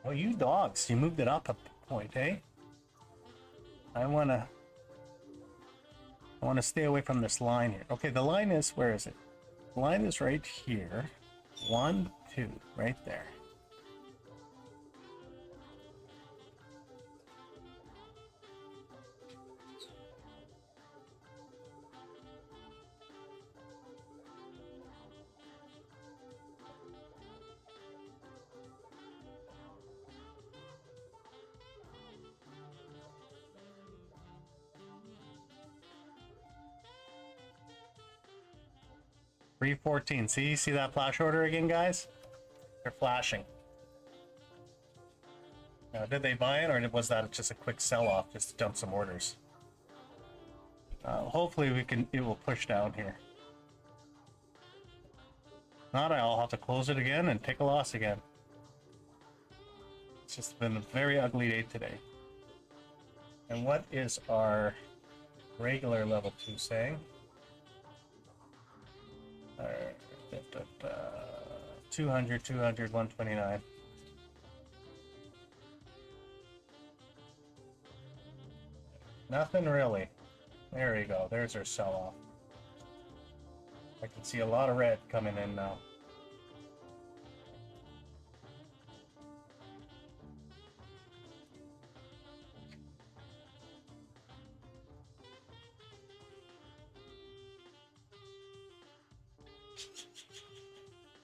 Oh, you dogs, you moved it up a point, eh? I wanna stay away from this line here. Okay, the line is, where is it? The line is right here. 1, 2, right there. $3.14. See that flash order again, guys? They're flashing. Now, did they buy it, or was that just a quick sell-off just to dump some orders? Hopefully it will push down here. Not, I'll have to close it again and take a loss again. It's just been a very ugly day today. And what is our regular level 2 saying? 200, 200, 129. Nothing really. There you go. There's our sell-off. I can see a lot of red coming in now.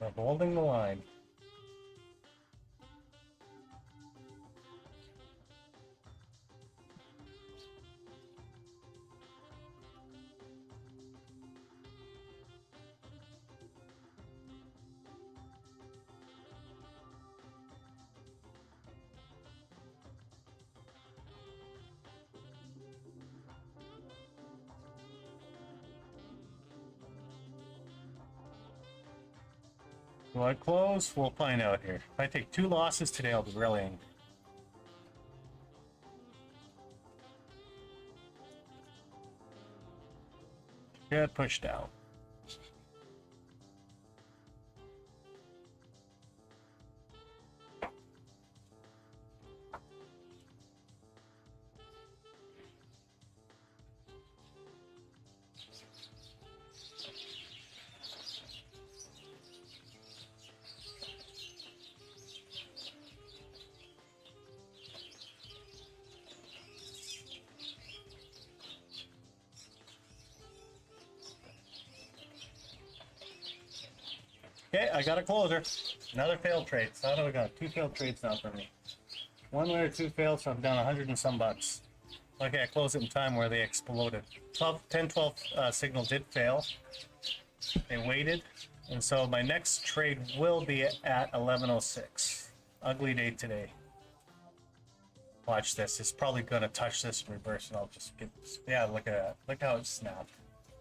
We're holding the line. Will I close? We'll find out here. If I take 2 losses today, I'll be really angry. Good push down. Okay, I got a closer. Another failed trade. So now we got 2 failed trades now for me. 1 winner, 2 failed, so I'm down 100 and some bucks. Okay, I closed it in time where they exploded. 10-12 signal did fail. They waited, and so my next trade will be at 11:06. Ugly day today. Watch this. It's probably going to touch this in reverse, and I'll just get. Yeah, look at that. Look how it snapped.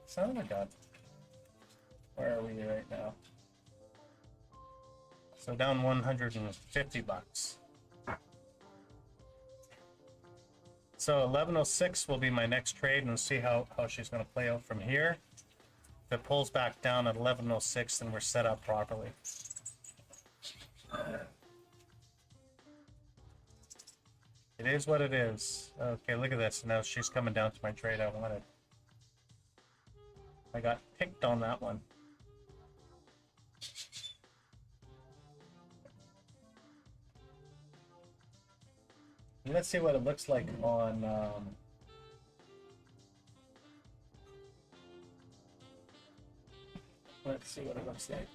Son of a gun. Where are we right now? So down 150 bucks. So 11:06 will be my next trade, and we'll see how she's going to play out from here. If it pulls back down at 11:06, then we're set up properly. It is what it is. Okay, look at this. Now she's coming down to my trade I wanted. I got picked on that one. Let's see what it looks like on let's see what it looks like.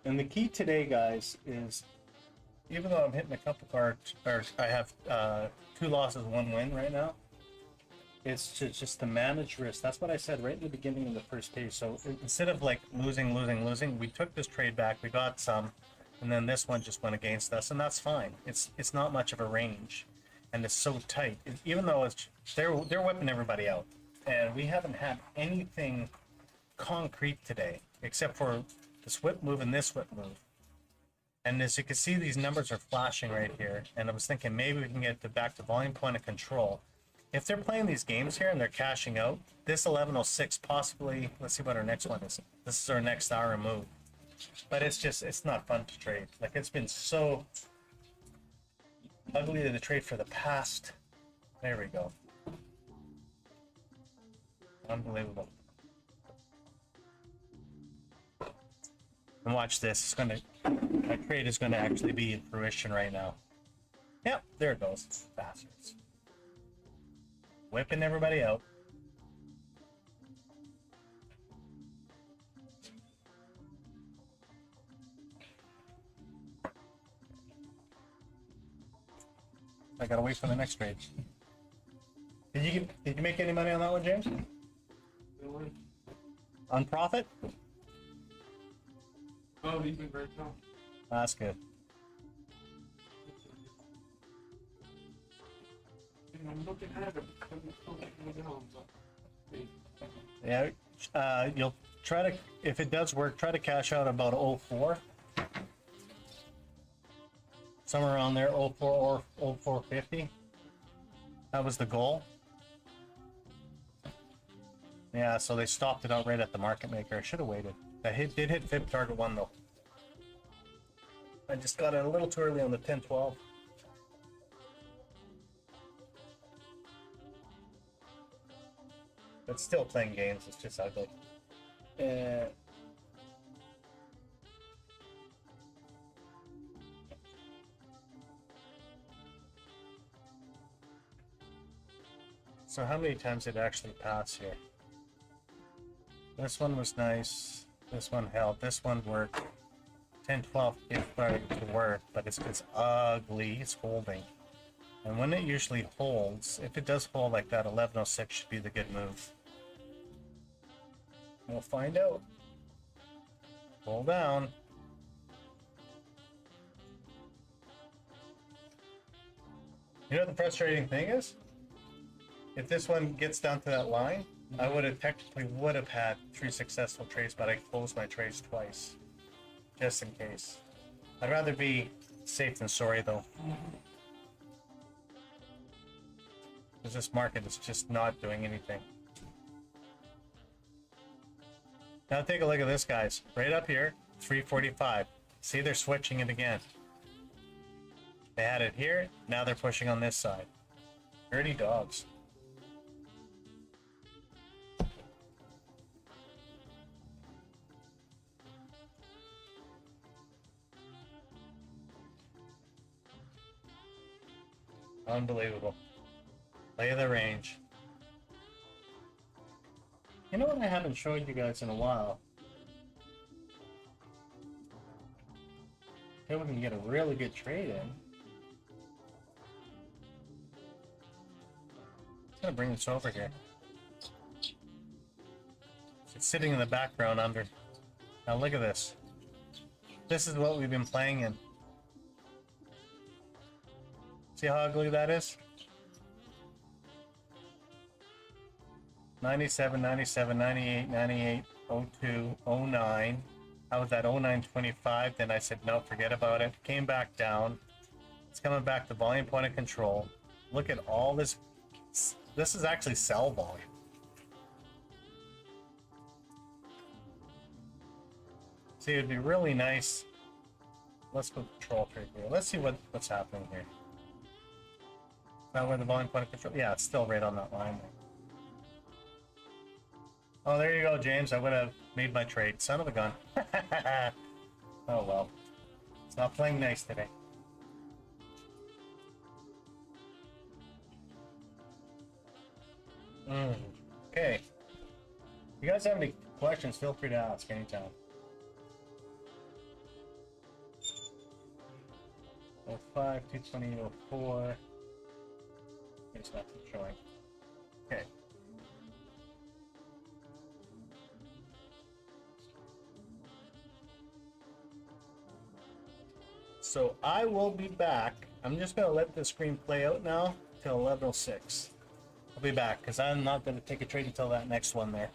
And the key today, guys, is even though I'm hitting a couple cards, or I have 2 losses, 1 win right now, it's just to manage risk. That's what I said right in the beginning of the first page. So instead of like losing, we took this trade back, we got some, and then this one just went against us, and that's fine. It's not much of a range, and it's so tight. Even though they're whipping everybody out, and we haven't had anything concrete today except for this whip move and this whip move. And as you can see, these numbers are flashing right here. And I was thinking maybe we can get back to volume point of control. If they're playing these games here and they're cashing out, this 1106 possibly, let's see what our next one is. This is our next hour move. But it's not fun to trade. Like, it's been so ugly to trade for the past. There we go. Unbelievable. And watch this. My trade is gonna actually be in fruition right now. Yep, there it goes. Bastards. Whipping everybody out. I gotta wait for the next trade. Did you make any money on that one, James? On profit? Oh, he's been very tough. That's good. I'm looking at it. Yeah, you'll try to, if it does work, try to cash out about 04. Somewhere around there, 04 or 0450. That was the goal. Yeah, so they stopped it out right at the market maker. I should have waited. That did hit fib target 1 though. I just got it a little too early on the 10-12. But still playing games, it's just ugly. So how many times did it actually pass here? This one was nice. This one held. This one worked. 10-12 is starting to work, but it's ugly. It's holding. And when it usually holds, if it does hold like that, 1106 should be the good move. We'll find out. Hold down. You know what the frustrating thing is? If this one gets down to that line, I would have technically had 3 successful trades, but I closed my trades twice, just in case. I'd rather be safe than sorry, though. Because this market is just not doing anything. Now take a look at this, guys. Right up here, 345. See, they're switching it again. They had it here, now they're pushing on this side. Dirty dogs. Unbelievable. Play the range. You know what I haven't showed you guys in a while? Okay, we can get a really good trade in. I'm gonna bring this over here. It's sitting in the background under. Now look at this. This is what we've been playing in. See how ugly that is? 97, 97, 98, 98, 02, 09. I was at 0925, then I said, no, forget about it. Came back down. It's coming back to volume point of control. Look at all this. This is actually sell volume. See, it'd be really nice. Let's go control trade here. Let's see what's happening here. Is that where the volume point of control? Yeah, it's still right on that line. Oh, there you go, James. I would have made my trade. Son of a gun. Oh well. It's not playing nice today. Okay. If you guys have any questions, feel free to ask anytime. 05, 220, 04. It's not showing. Okay. So I will be back. I'm just going to let the screen play out now till 11:06. I'll be back because I'm not going to take a trade until that next one there.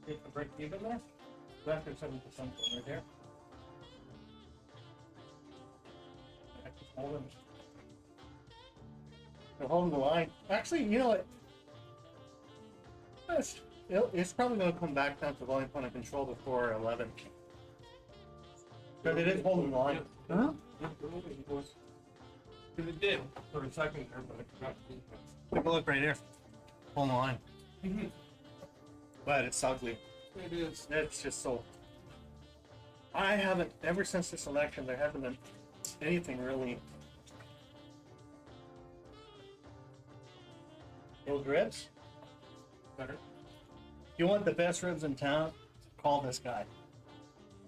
Get the break even there. Left there's 7% right there. I just hold them. They're holding the line. Actually, you know what? It's probably going to come back down to volume point of control before 11. But it is holding the line. Huh? Because it did for a second there, but I forgot to do that. Take a look right here. Holding the line. But it's ugly. It is. It's just so. I haven't, ever since this election, there hasn't been anything really. Those ribs? Better. You want the best ribs in town? Call this guy.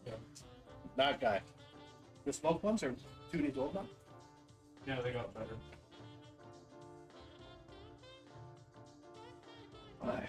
Yeah. That guy. The smoked ones are 2 days old now? Yeah, they got better. Aye.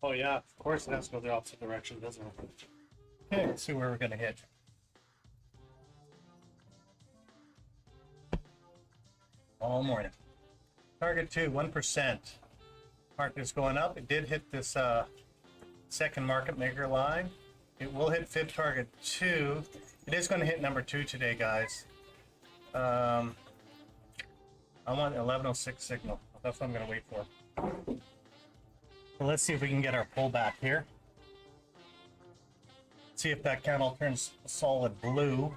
Oh yeah, of course it has to go the opposite direction, doesn't it? Okay, let's see where we're gonna hit. All morning. Target 2, 1%. Market is going up. It did hit this second market maker line. It will hit fib target 2. It is going to hit number 2 today, guys. I want 1106 signal. That's what I'm going to wait for. So let's see if we can get our pullback here. See if that candle turns solid blue.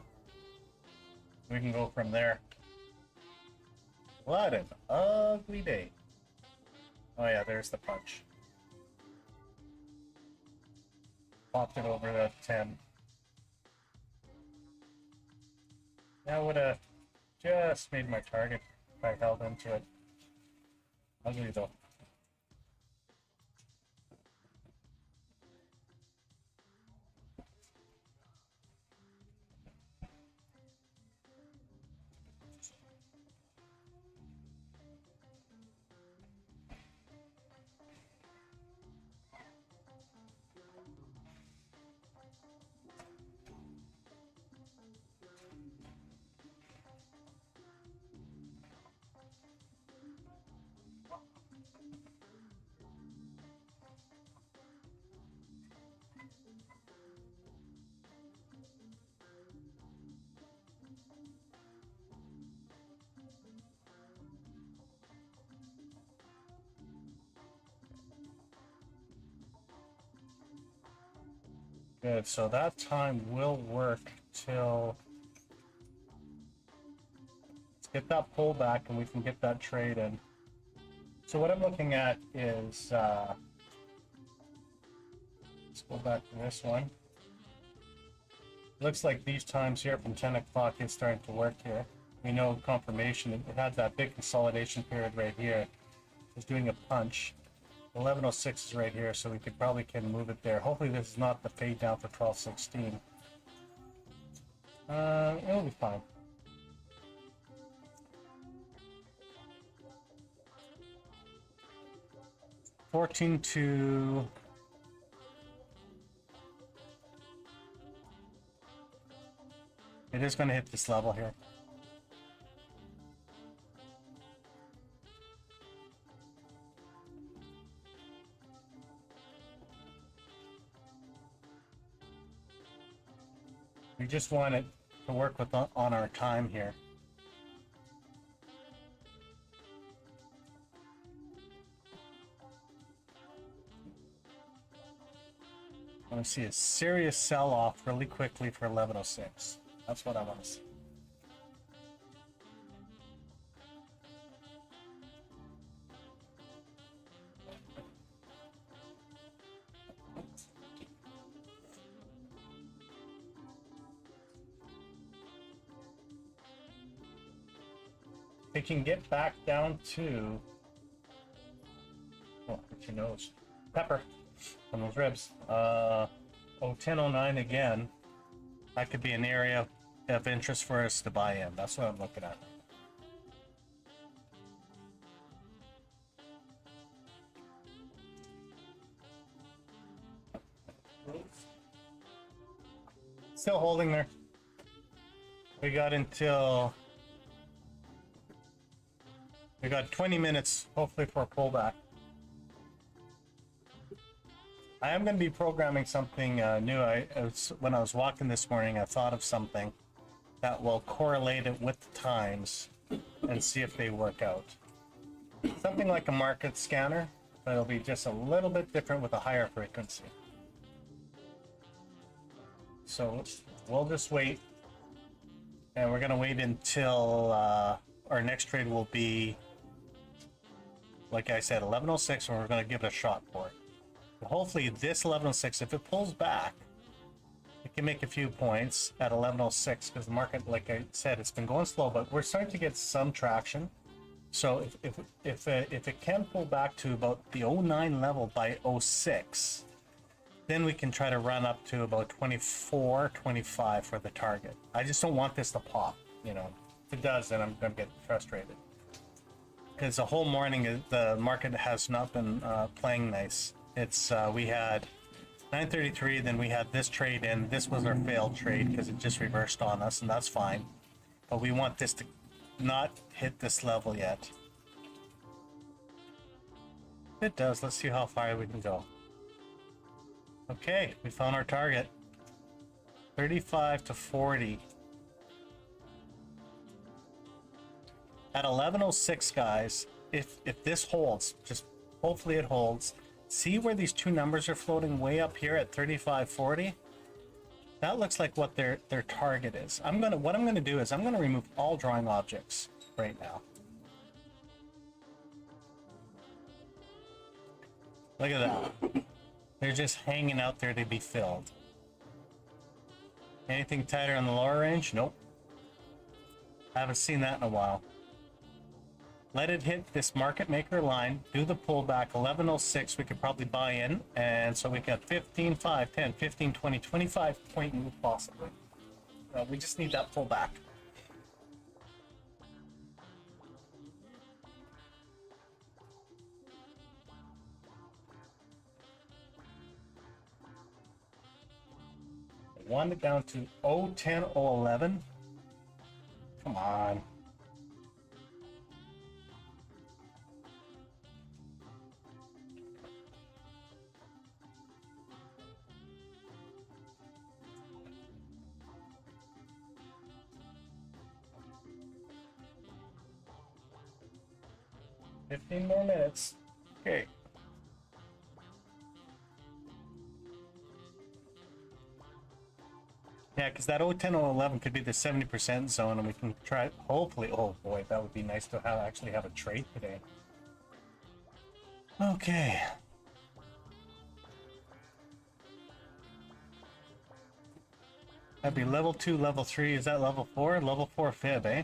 We can go from there. What an ugly day. Oh yeah, there's the punch. Popped it over the 10. That would have just made my target if I held into it. Ugly though. Good, so that time will work till... Let's get that pullback and we can get that trade in. So what I'm looking at is... let's go back to this one. Looks like these times here from 10 o'clock is starting to work here. We know confirmation. It had that big consolidation period right here. It's doing a punch. 1106 is right here, so we could probably can move it there. Hopefully this is not the fade down for 1216. It'll be fine. $14.2. It is going to hit this level here. We just want it to work with on our time here. I want to see a serious sell-off really quickly for 1106. That's what I want to see. They can get back down to, oh, hurt your nose, pepper on those ribs. 1009 again. That could be an area of interest for us to buy in. That's what I'm looking at. Still holding there. We got 20 minutes, hopefully, for a pullback. I am going to be programming something new. When I was walking this morning, I thought of something that will correlate it with the times and see if they work out. Something like a market scanner, but it'll be just a little bit different with a higher frequency. So we'll just wait, and we're going to wait until our next trade will be, like I said, 1106, and we're going to give it a shot for it. Hopefully this 1106, if it pulls back, it can make a few points at 1106, because the market, like I said, it's been going slow, but we're starting to get some traction. So if it can pull back to about the 09 level by 06, then we can try to run up to about 24, 25 for the target. I just don't want this to pop, you know. If it does, then I'm going to get frustrated. Because the whole morning, the market has not been playing nice. It's we had 933, then we had this trade in. This was our failed trade because it just reversed on us, and that's fine. But we want this to not hit this level yet. If it does, let's see how far we can go. Okay, we found our target. 35 to 40. At 1106, guys, if this holds, just hopefully it holds. See where these two numbers are floating way up here at 3540? That looks like what their target is. What I'm gonna do is I'm gonna remove all drawing objects right now. Look at that. They're just hanging out there to be filled. Anything tighter on the lower range? Nope. Haven't seen that in a while. Let it hit this market maker line, do the pullback. 1106 we could probably buy in, and so we got 15, 5, 10, 15, 20, 25 point move possibly. We just need that pullback. One down to 010, 011. Come on. $15 more minutes. Okay. Yeah, because that 010 or 11 could be the 70% zone, and we can try, hopefully, oh boy, that would be nice to actually have a trade today. Okay. That'd be level 2, level 3. Is that level 4? Level 4 fib, eh?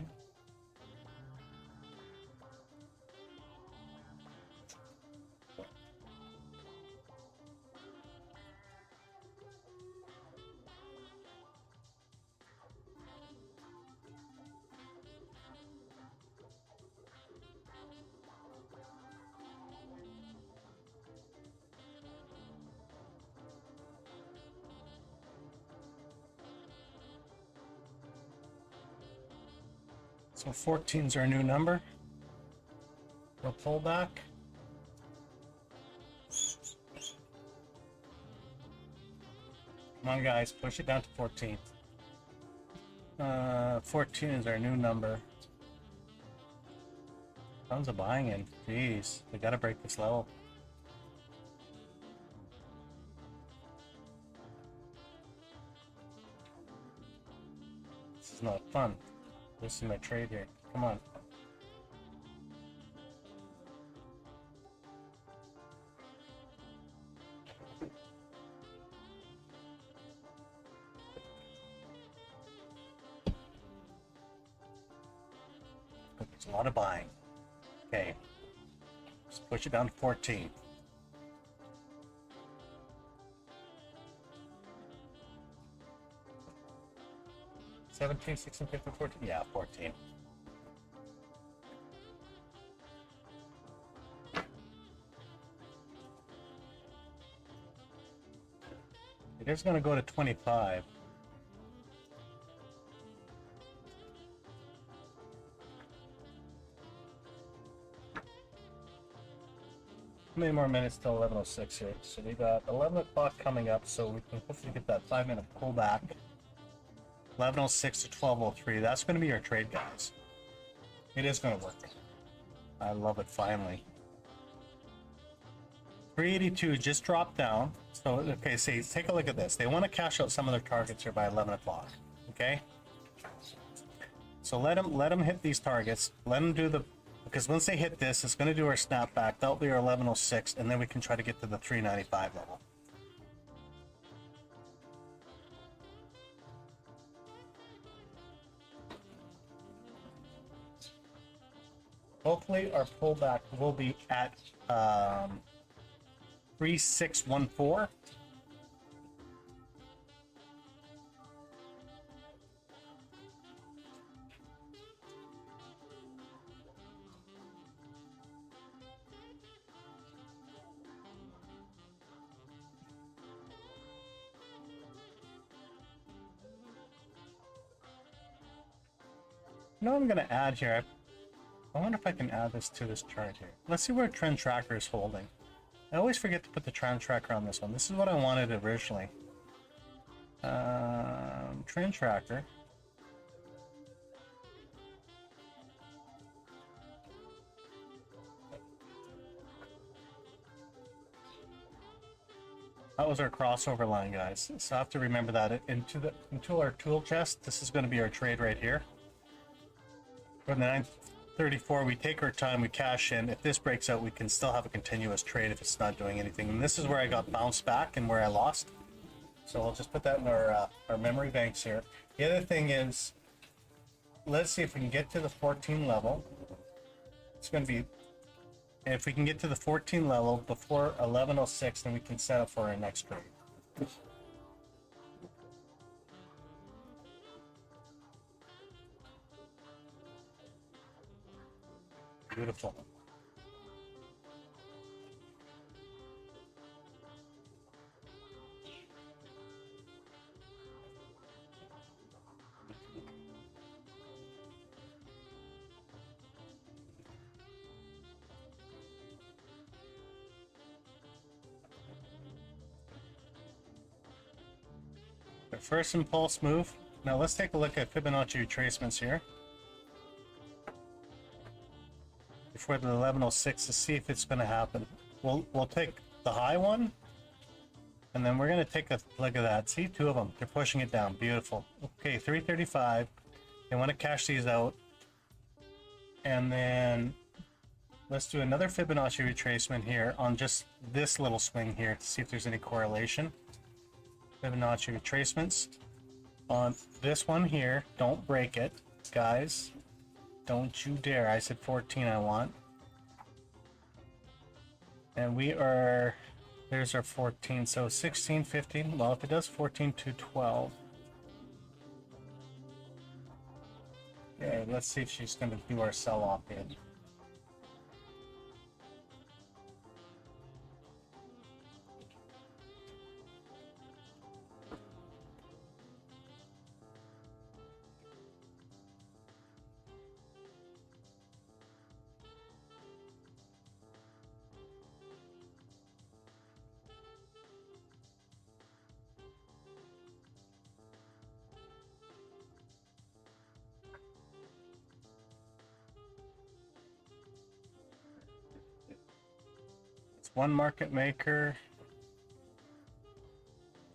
So 14's our new number. We'll pull back. Come on, guys, push it down to 14. 14 is our new number. Tons of buying in. Jeez, we gotta break this level. This is not fun. This is my trade here. Come on. There's a lot of buying. Okay. Just push it down to 14. $17, $16, $15, $14. Yeah, 14. It is going to go to 25. How many more minutes till 11:06 here? So we got 11 o'clock coming up, so we can hopefully get that 5-minute pullback. 11:06 to 12:03. That's going to be our trade, guys. It is going to work. I love it. Finally. 382 just dropped down. So okay, see, take a look at this. They want to cash out some of their targets here by 11 o'clock. Okay. So let them hit these targets. Let them do the, because once they hit this, it's going to do our snapback. That'll be our 11:06, and then we can try to get to the 395 level. Hopefully our pullback will be at 3614. You know what I'm going to add here? I wonder if I can add this to this chart here. Let's see where trend tracker is holding. I always forget to put the trend tracker on this one. This is what I wanted originally. Trend tracker. That was our crossover line, guys. So I have to remember that into our tool chest. This is going to be our trade right here. For the 934, we take our time, we cash in. If this breaks out, we can still have a continuous trade if it's not doing anything. And this is where I got bounced back and where I lost. So I'll just put that in our memory banks here. The other thing is, let's see if we can get to the 14 level. It's going to be, if we can get to the 14 level before 1106, then we can set up for our next trade. Beautiful. The first impulse move. Now let's take a look at Fibonacci retracements here. Before the 1106 to see if it's going to happen. We'll take the high one, and then we're going to take a look at that. See, two of them. They're pushing it down. Beautiful. Okay, 335. They want to cash these out, and then let's do another Fibonacci retracement here on just this little swing here to see if there's any correlation. Fibonacci retracements on this one here. Don't break it, guys. Don't you dare. I said 14 I want. And we are, there's our 14. So 16, 15. Well, if it does 14 to 12. Okay, let's see if she's going to do our sell off here. One market maker,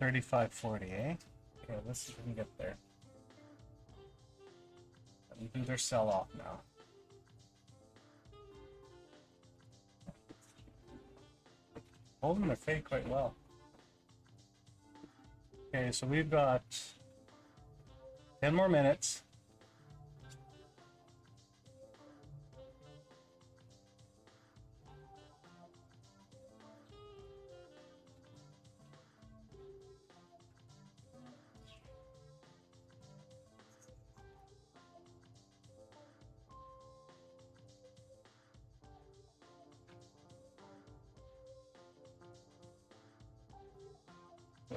35.40, eh? Okay, let's see if we can get there. Let me do their sell off now. Holding their fade quite well. Okay, so we've got 10 more minutes.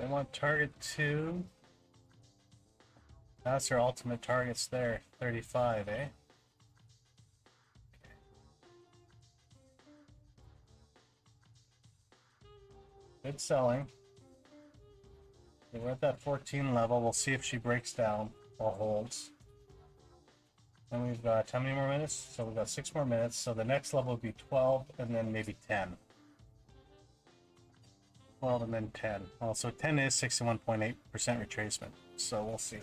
I want target 2. That's our ultimate targets there, 35, eh? Good selling. Okay, we're at that 14 level. We'll see if she breaks down or holds. And we've got how many more minutes? So we've got 6 more minutes. So the next level would be 12 and then maybe 10. 12 and then 10. Also, 10 is 61.8% retracement. So we'll see.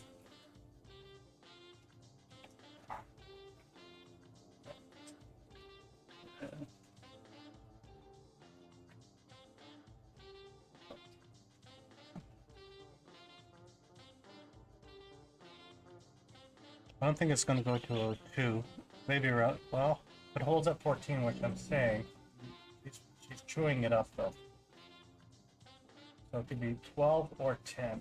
I don't think it's going to go to 02. Maybe around, well, it holds at 14, which I'm saying. She's chewing it up though. So it could be 12 or 10.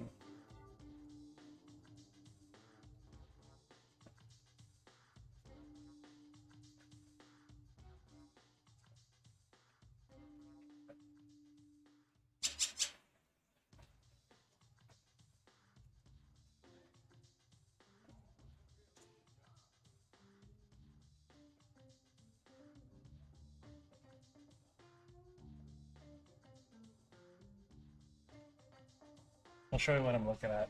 I'll show you what I'm looking at.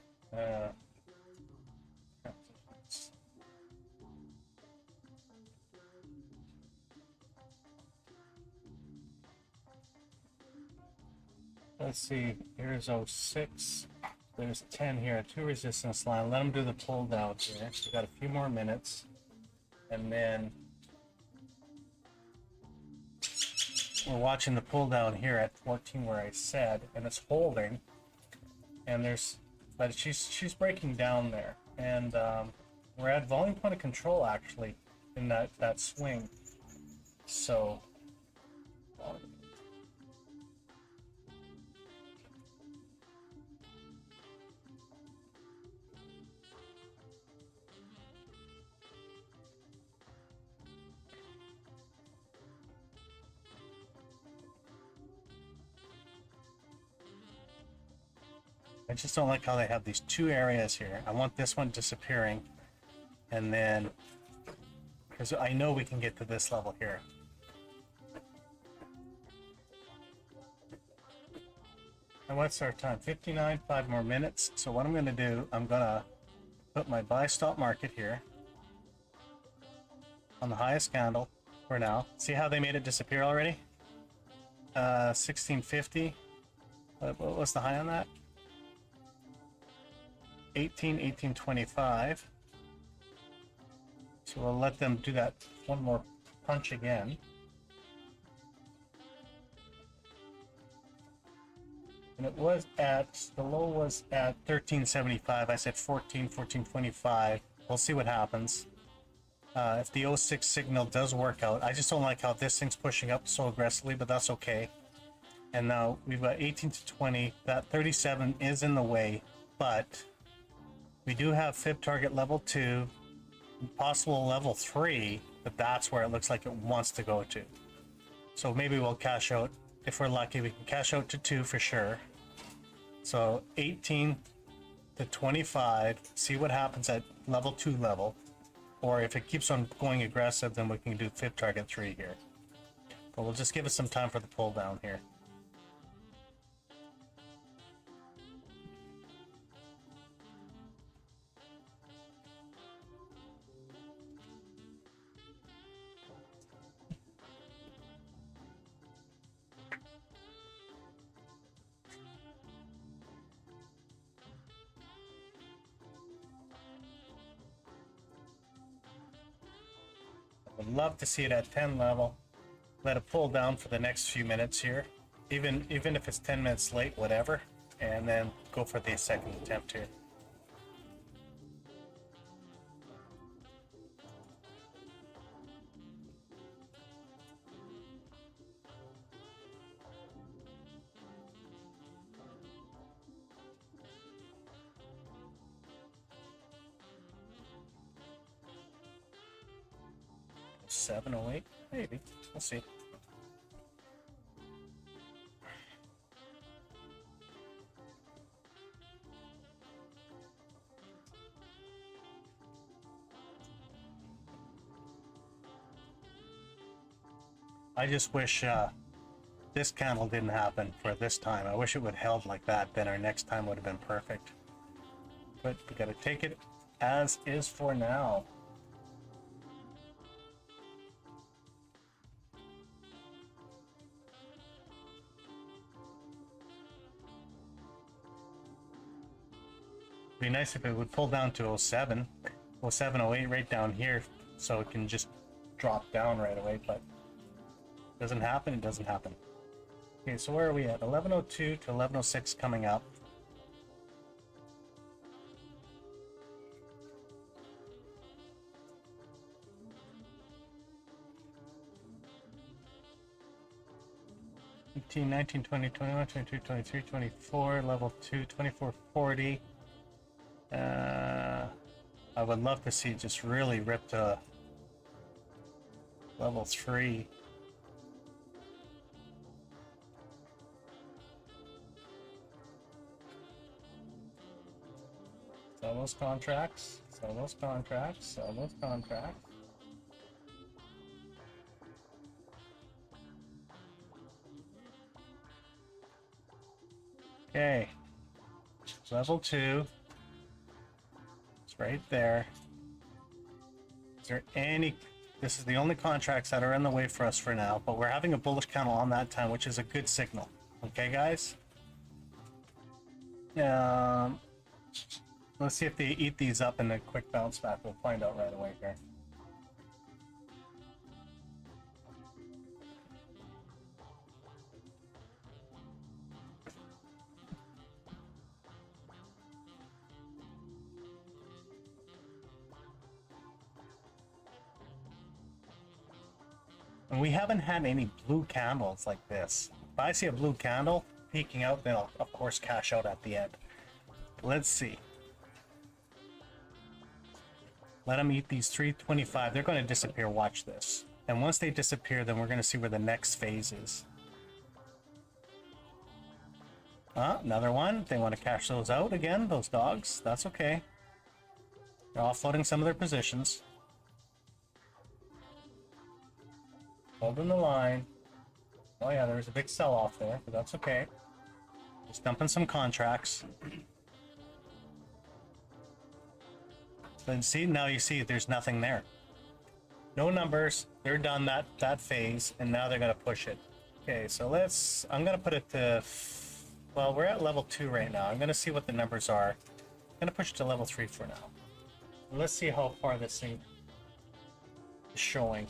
Let's see, here's 06. There's 10 here, 2 resistance line. Let them do the pull down here. We've got a few more minutes. And then we're watching the pull down here at 14 where I said, and it's holding. And but she's breaking down there. And we're at volume point of control actually in that swing. So I just don't like how they have these two areas here. I want this one disappearing, and then, because I know we can get to this level here. And what's our time? 59, 5 more minutes. So what I'm going to do, I'm going to put my buy stop market here on the highest candle for now. See how they made it disappear already? 1650. What was the high on that? 1825. So we'll let them do that one more punch again. And it was the low was at 1375. I said 1425. We'll see what happens. If the 06 signal does work out. I just don't like how this thing's pushing up so aggressively, but that's okay. And now we've got 18 to 20. That 37 is in the way, but we do have fib target level 2, possible level 3, but that's where it looks like it wants to go to. So maybe we'll cash out. If we're lucky, we can cash out to 2 for sure. So 18 to 25, see what happens at level 2 level. Or if it keeps on going aggressive, then we can do fib target 3 here. But we'll just give it some time for the pull down here. Would love to see it at 10 level. Let it pull down for the next few minutes here, even if it's 10 minutes late, whatever, and then go for the second attempt here. Seven or 8, maybe. We'll see. I just wish this candle didn't happen for this time. I wish it would have held like that. Then our next time would have been perfect. But we got to take it as is for now. Be nice if it would pull down to 07, 07, 08 right down here, so it can just drop down right away, but it doesn't happen, it doesn't happen. Okay, so where are we at? 1102 to 1106 coming up. $18, $19, $20, $21, $22, $23, $24, level 2, $24.40. I would love to see it just really rip to level 3. Sell those contracts, sell those contracts, sell those contracts. Okay. Level 2. It's right there. Is there any... This is the only contracts that are in the way for us for now, but we're having a bullish candle on that time, which is a good signal. Okay, guys? Let's see if they eat these up in a quick bounce back. We'll find out right away here. And we haven't had any blue candles like this. If I see a blue candle peeking out, then I'll of course cash out at the end. Let's see. Let them eat these 325. They're going to disappear. Watch this. And once they disappear, then we're going to see where the next phase is. Another one. They want to cash those out again, those dogs. That's okay. They're offloading some of their positions. Holding the line. Oh yeah, there was a big sell-off there, but that's okay. Just dumping some contracts. Then see, now you see there's nothing there. No numbers. They're done that phase, and now they're gonna push it. Okay, so I'm gonna put it to, well, we're at level 2 right now. I'm gonna see what the numbers are. I'm gonna push it to level 3 for now. Let's see how far this thing is showing.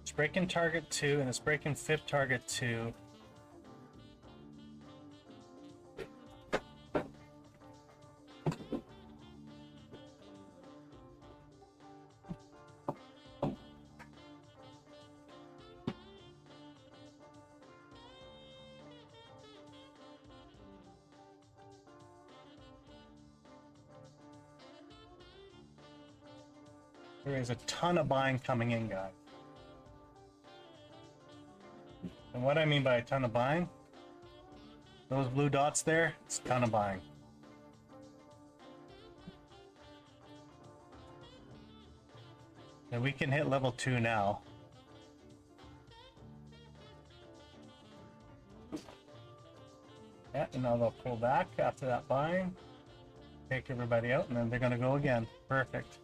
It's breaking target 2 and it's breaking fib target 2. There is a ton of buying coming in, guys. And what I mean by a ton of buying, those blue dots there, it's a ton of buying. And we can hit level 2 now. Yeah, and now they'll pull back after that buying, take everybody out, and then they're gonna go again. Perfect.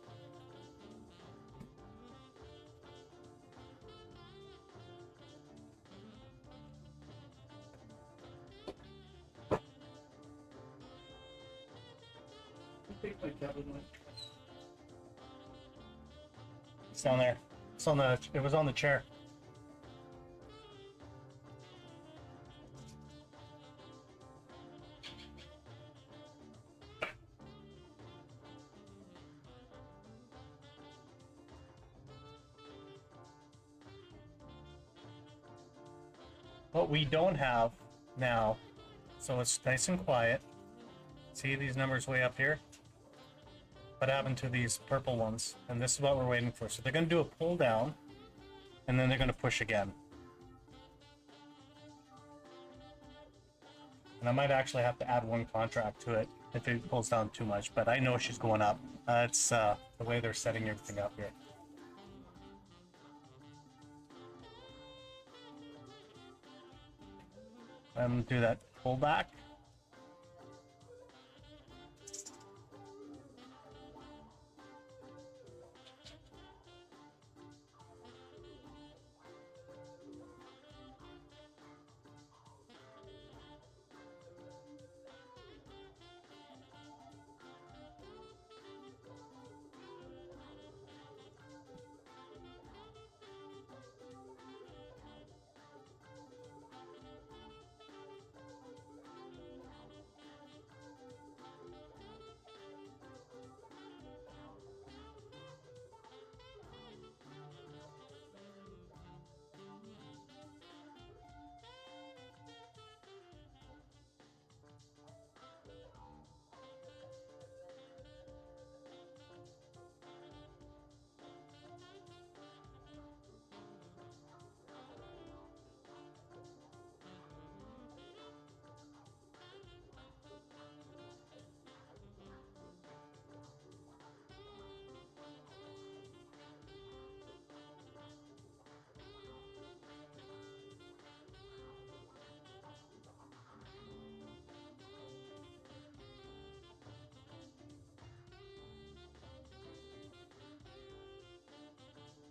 It's down there. It's on the. It was on the chair. What we don't have now, so it's nice and quiet. See these numbers way up here? What happened to these purple ones? And this is what we're waiting for. So they're going to do a pull down, and then they're going to push again. And I might actually have to add one contract to it if it pulls down too much, but I know she's going up. It's the way they're setting everything up here. I'm going to do that pullback.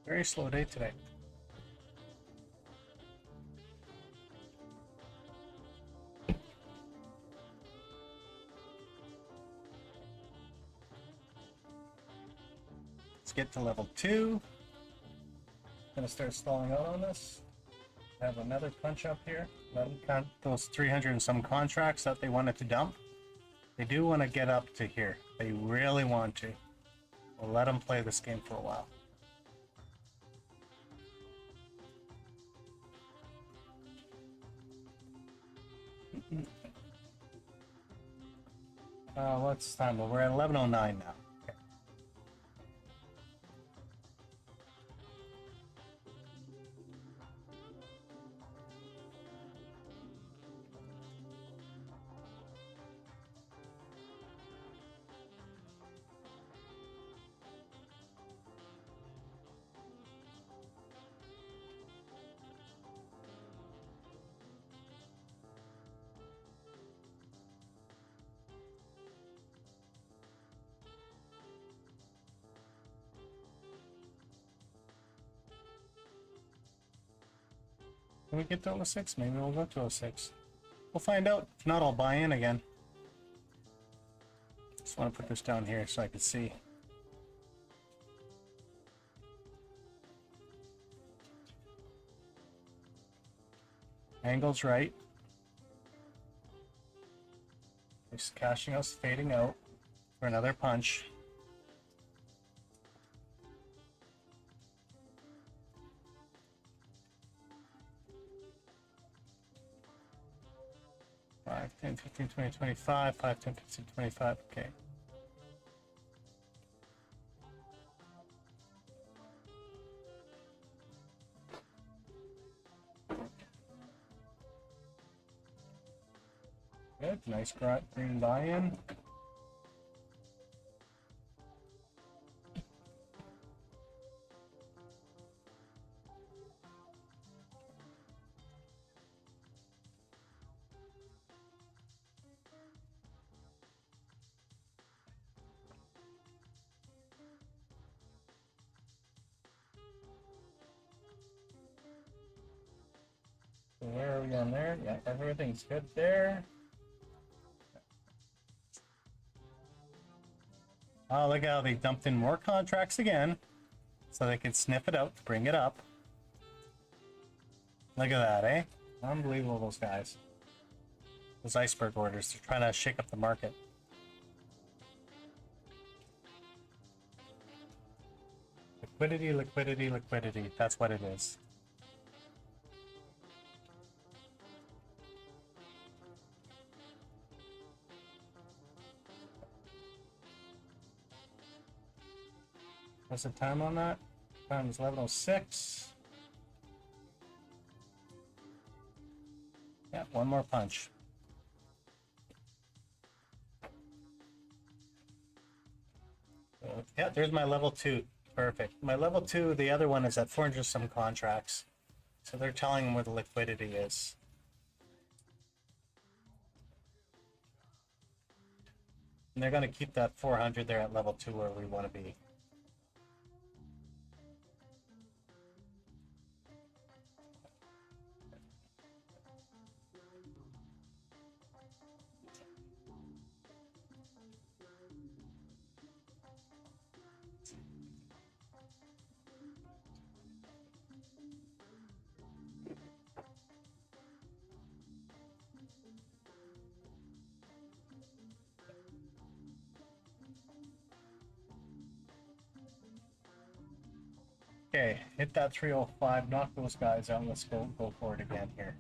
Very slow day today. Let's get to level 2. Gonna start stalling out on this. Have another punch up here. Let them count those 300 and some contracts that they wanted to dump. They do want to get up to here. They really want to. We'll let them play this game for a while. What's time? Well, we're at 11:09 now. Okay. Can we get to 06? Maybe we'll go to 06. We'll find out. If not, I'll buy in again. Just want to put this down here so I can see. Angle's right. Just cashing us, fading out for another punch. Five, 10, 15, 20, 25, 5, 10, 15, 25, okay. Good, nice green buy-in. So where are we on there? Yeah, everything's good there. Oh, look how they dumped in more contracts again, so they can sniff it out to bring it up. Look at that, eh? Unbelievable, those guys. Those iceberg orders, they're trying to shake up the market. Liquidity, liquidity, liquidity. That's what it is. What's the time on that? Time is 11:06. Yeah, one more punch. So, yeah, there's my level 2. Perfect. My level 2, the other one is at 400 some contracts. So they're telling them where the liquidity is. And they're going to keep that 400 there at level 2 where we want to be. Okay, hit that 305, knock those guys out, let's go for it again here.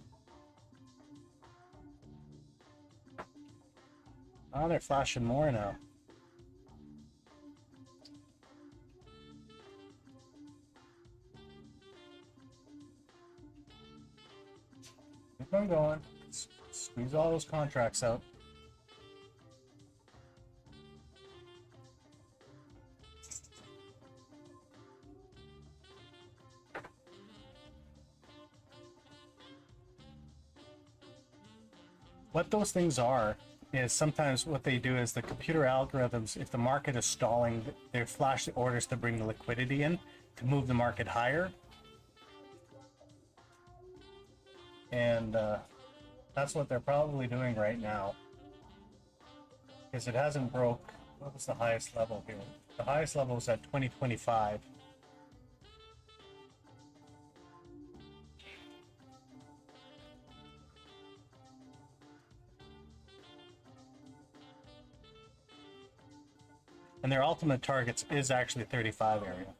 Oh, they're flashing more now. Keep on going. Squeeze all those contracts out. What those things are is sometimes what they do is the computer algorithms, if the market is stalling, they flash the orders to bring the liquidity in. to move the market higher. And that's what they're probably doing right now. Because it hasn't broke. What was the highest level here? The highest level was at 2025. And their ultimate targets is actually 35 area.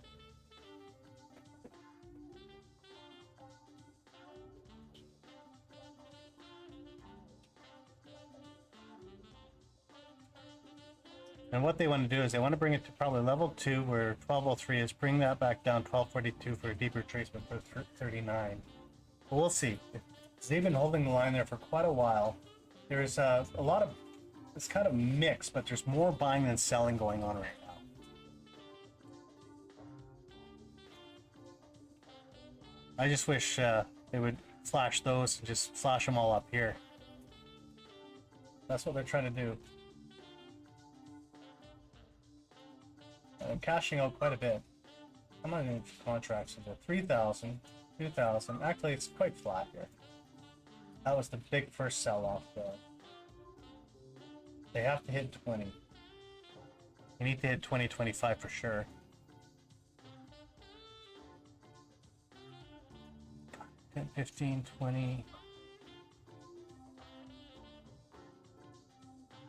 And what they want to do is they want to bring it to probably level 2 where 1203 is, bring that back down 1242 for a deeper retracement for 39. But we'll see. They've been holding the line there for quite a while. There's a lot of, it's kind of mixed, but there's more buying than selling going on right now. I just wish they would flash those and just flash them all up here. That's what they're trying to do. I'm cashing out quite a bit. How many contracts is there? 3,000, 2,000. Actually, it's quite flat here. That was the big first sell-off though. They have to hit 20. They need to hit 20, 25 for sure. 10, 15, 20.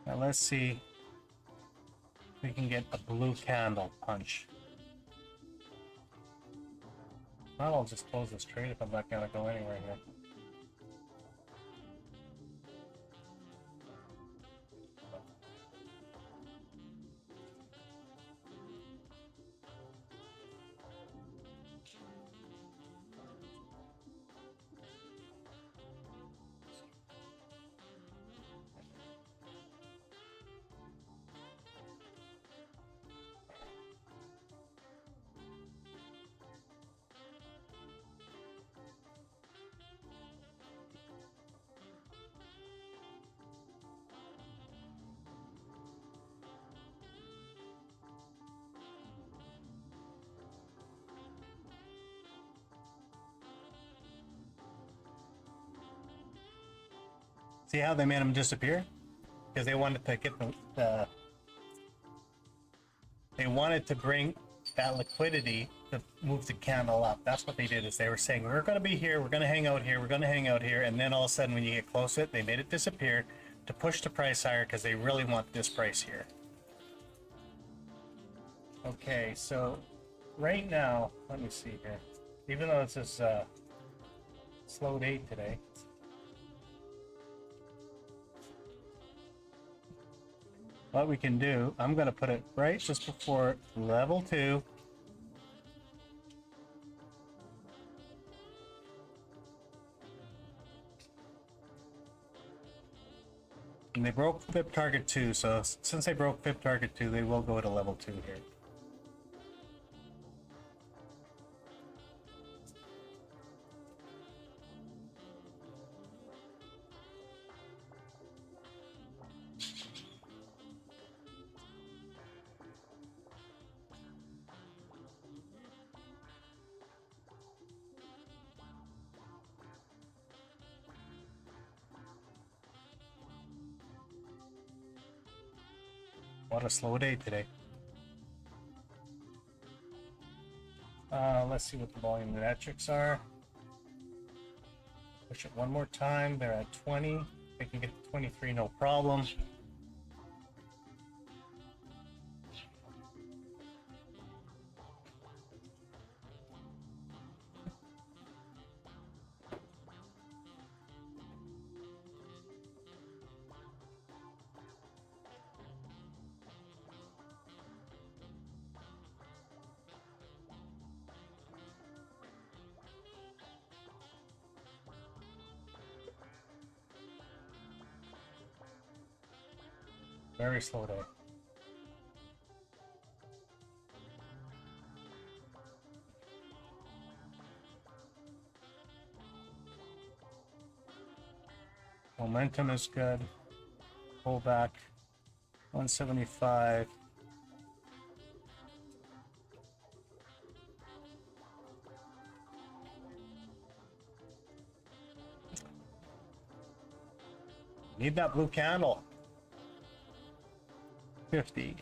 Now let's see. We can get a blue candle punch. Well, I'll just close this trade if I'm not gonna go anywhere here. See how they made them disappear? Because they wanted to get they wanted to bring that liquidity to move the candle up. That's what they did, is they were saying, we're going to be here, we're going to hang out here, we're going to hang out here, and then all of a sudden when you get close to it, they made it disappear to push the price higher because they really want this price here. Okay, so right now, let me see here. Even though it's this slow day today, what we can do, I'm going to put it right just before level 2. And they broke FIB target 2, so since they broke FIB target 2, they will go to level 2 here. What a slow day today. Let's see what the volume metrics are. Push it one more time. They're at 20. They can get to 23, no problem. Very slow day. Momentum is good. Pull back 175. Need that blue candle. 50.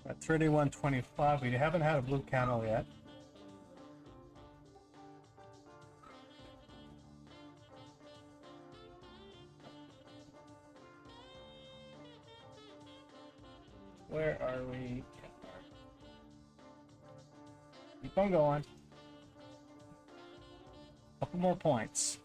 At 31.25, we haven't had a blue candle yet. Where are we? Keep on going. Couple more points.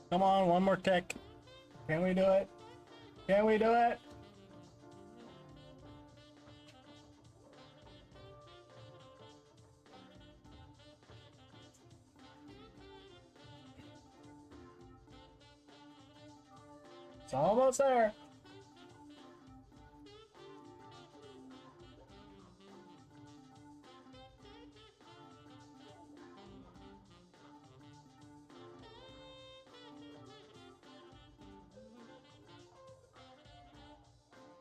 Come on, one more tick. Can we do it? Can we do it? It's almost there.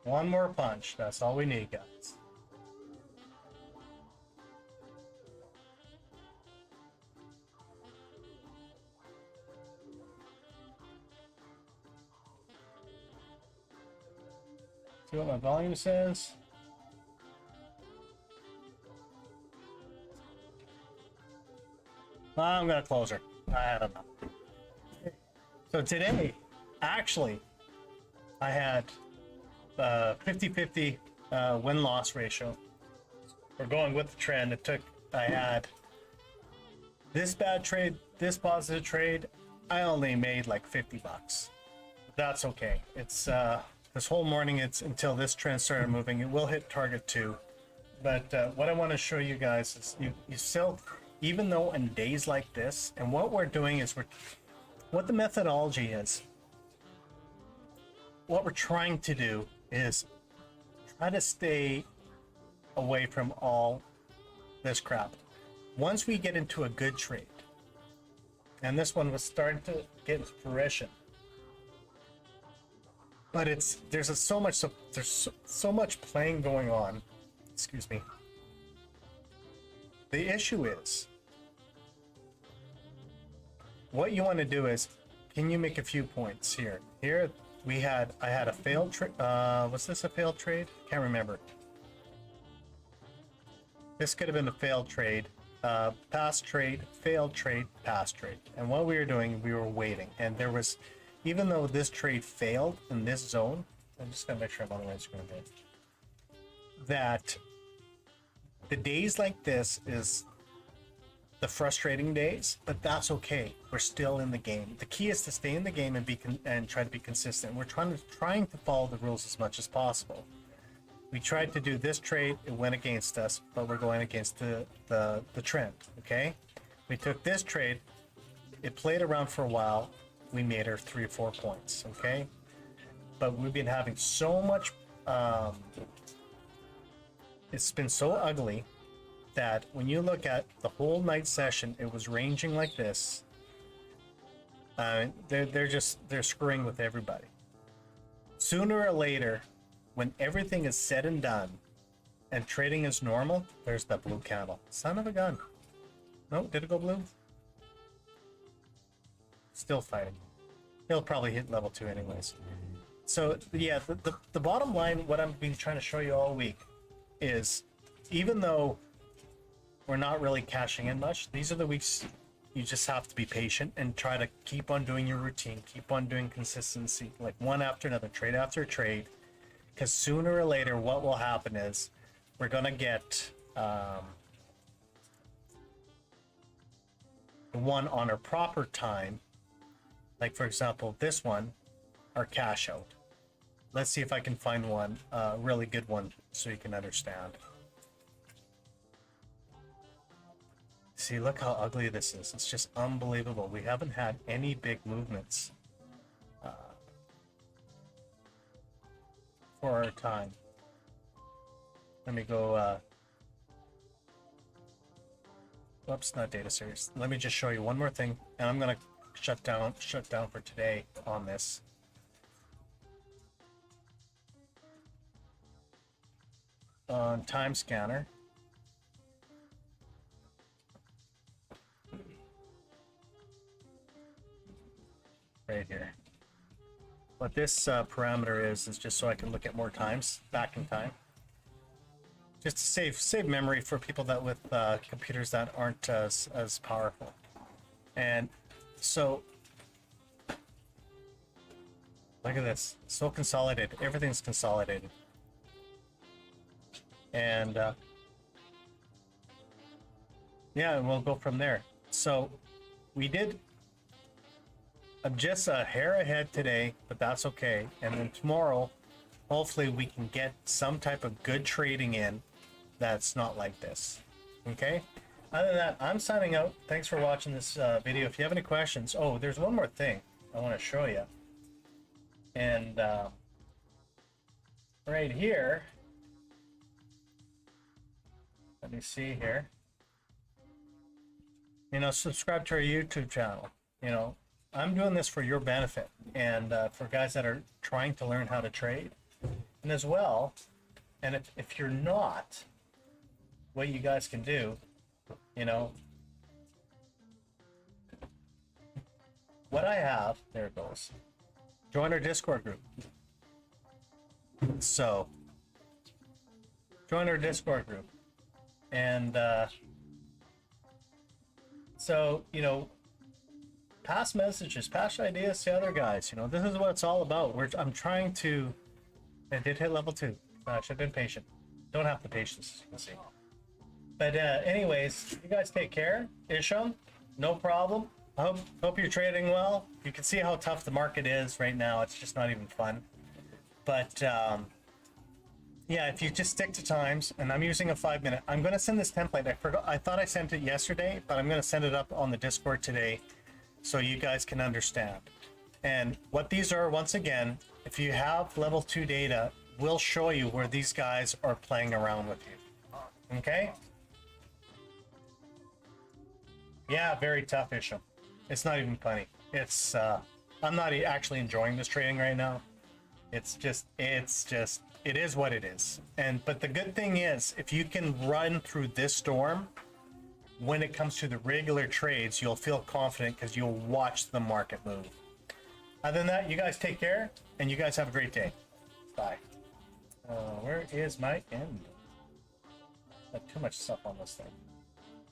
One more punch. That's all we need, guys. See what my volume says. I'm gonna close her. I don't know. So today, actually, I had 50-50 win-loss ratio. We're going with the trend. I had this bad trade, this positive trade. I only made like 50 bucks. That's okay. It's this whole morning, it's until this trend started moving. It will hit target 2. But what I want to show you guys is you still, even though in days like this, and what we're doing is what the methodology is, what we're trying to do is try to stay away from all this crap. Once we get into a good trade, and this one was starting to get into fruition, but there's so much playing going on. Excuse me. The issue is, what you want to do is, can you make a few points here? Here I had a failed trade. Was this a failed trade? Can't remember. This could have been a failed trade. Past trade, failed trade, past trade. And what we were doing, we were waiting. And there was, even though this trade failed in this zone, I'm just gonna make sure I'm on the right screen again, that the days like this is the frustrating days, but that's okay. We're still in the game. The key is to stay in the game and try to be consistent. We're trying to follow the rules as much as possible. We tried to do this trade, it went against us, but we're going against the trend, okay? We took this trade, it played around for a while, we made our 3 or 4 points, okay? But we've been having so much, it's been so ugly that when you look at the whole night session, it was ranging like this. They're screwing with everybody. Sooner or later, when everything is said and done, and trading is normal, there's that blue candle. Son of a gun. No, did it go blue? Still fighting. He'll probably hit level 2 anyways. So yeah, the bottom line, what I've been trying to show you all week is, even though we're not really cashing in much, these are the weeks you just have to be patient and try to keep on doing your routine, keep on doing consistency, like one after another, trade after trade, because sooner or later what will happen is we're gonna get the one on our proper time, like for example this one, our cash out. Let's see if I can find one, really good one, so you can understand. See, look how ugly this is. It's just unbelievable. We haven't had any big movements for our time. Let me go, whoops, not data series. Let me just show you one more thing, and I'm gonna shut down for today on this. On time scanner. Right here. What this parameter is just so I can look at more times back in time, just to save memory for people that with computers that aren't as powerful. And so look at this, so consolidated, everything's consolidated. And yeah, and we'll go from there. So we did, I'm just a hair ahead today, but that's okay. And then tomorrow, hopefully we can get some type of good trading in that's not like this. Okay? Other than that, I'm signing out. Thanks for watching this video. If you have any questions, oh, there's one more thing I want to show you. And right here, let me see here. You know, subscribe to our YouTube channel. You know, I'm doing this for your benefit and for guys that are trying to learn how to trade. And as well, and if you're not, what you guys can do, you know, what I have, there it goes. Join our Discord group. So, join our Discord group. And so, you know, pass messages, pass ideas to other guys. You know, this is what it's all about. I'm trying to. I did hit level 2. I should have been patient. Don't have the patience, as you can see. But anyways, you guys take care. Isham, no problem. I hope you're trading well. You can see how tough the market is right now. It's just not even fun. But yeah, if you just stick to times, and I'm using a 5-minute. I'm going to send this template. I forgot. I thought I sent it yesterday, but I'm going to send it up on the Discord today, so you guys can understand. And what these are, once again, if you have level 2 data, we'll show you where these guys are playing around with you. Okay? Yeah, very tough issue. It's not even funny. It's I'm not actually enjoying this trading right now. It is what it is. But the good thing is, if you can run through this storm, when it comes to the regular trades, you'll feel confident because you'll watch the market move. Other than that, you guys take care, and you guys have a great day. Bye. Where is my end? Got too much stuff on this thing.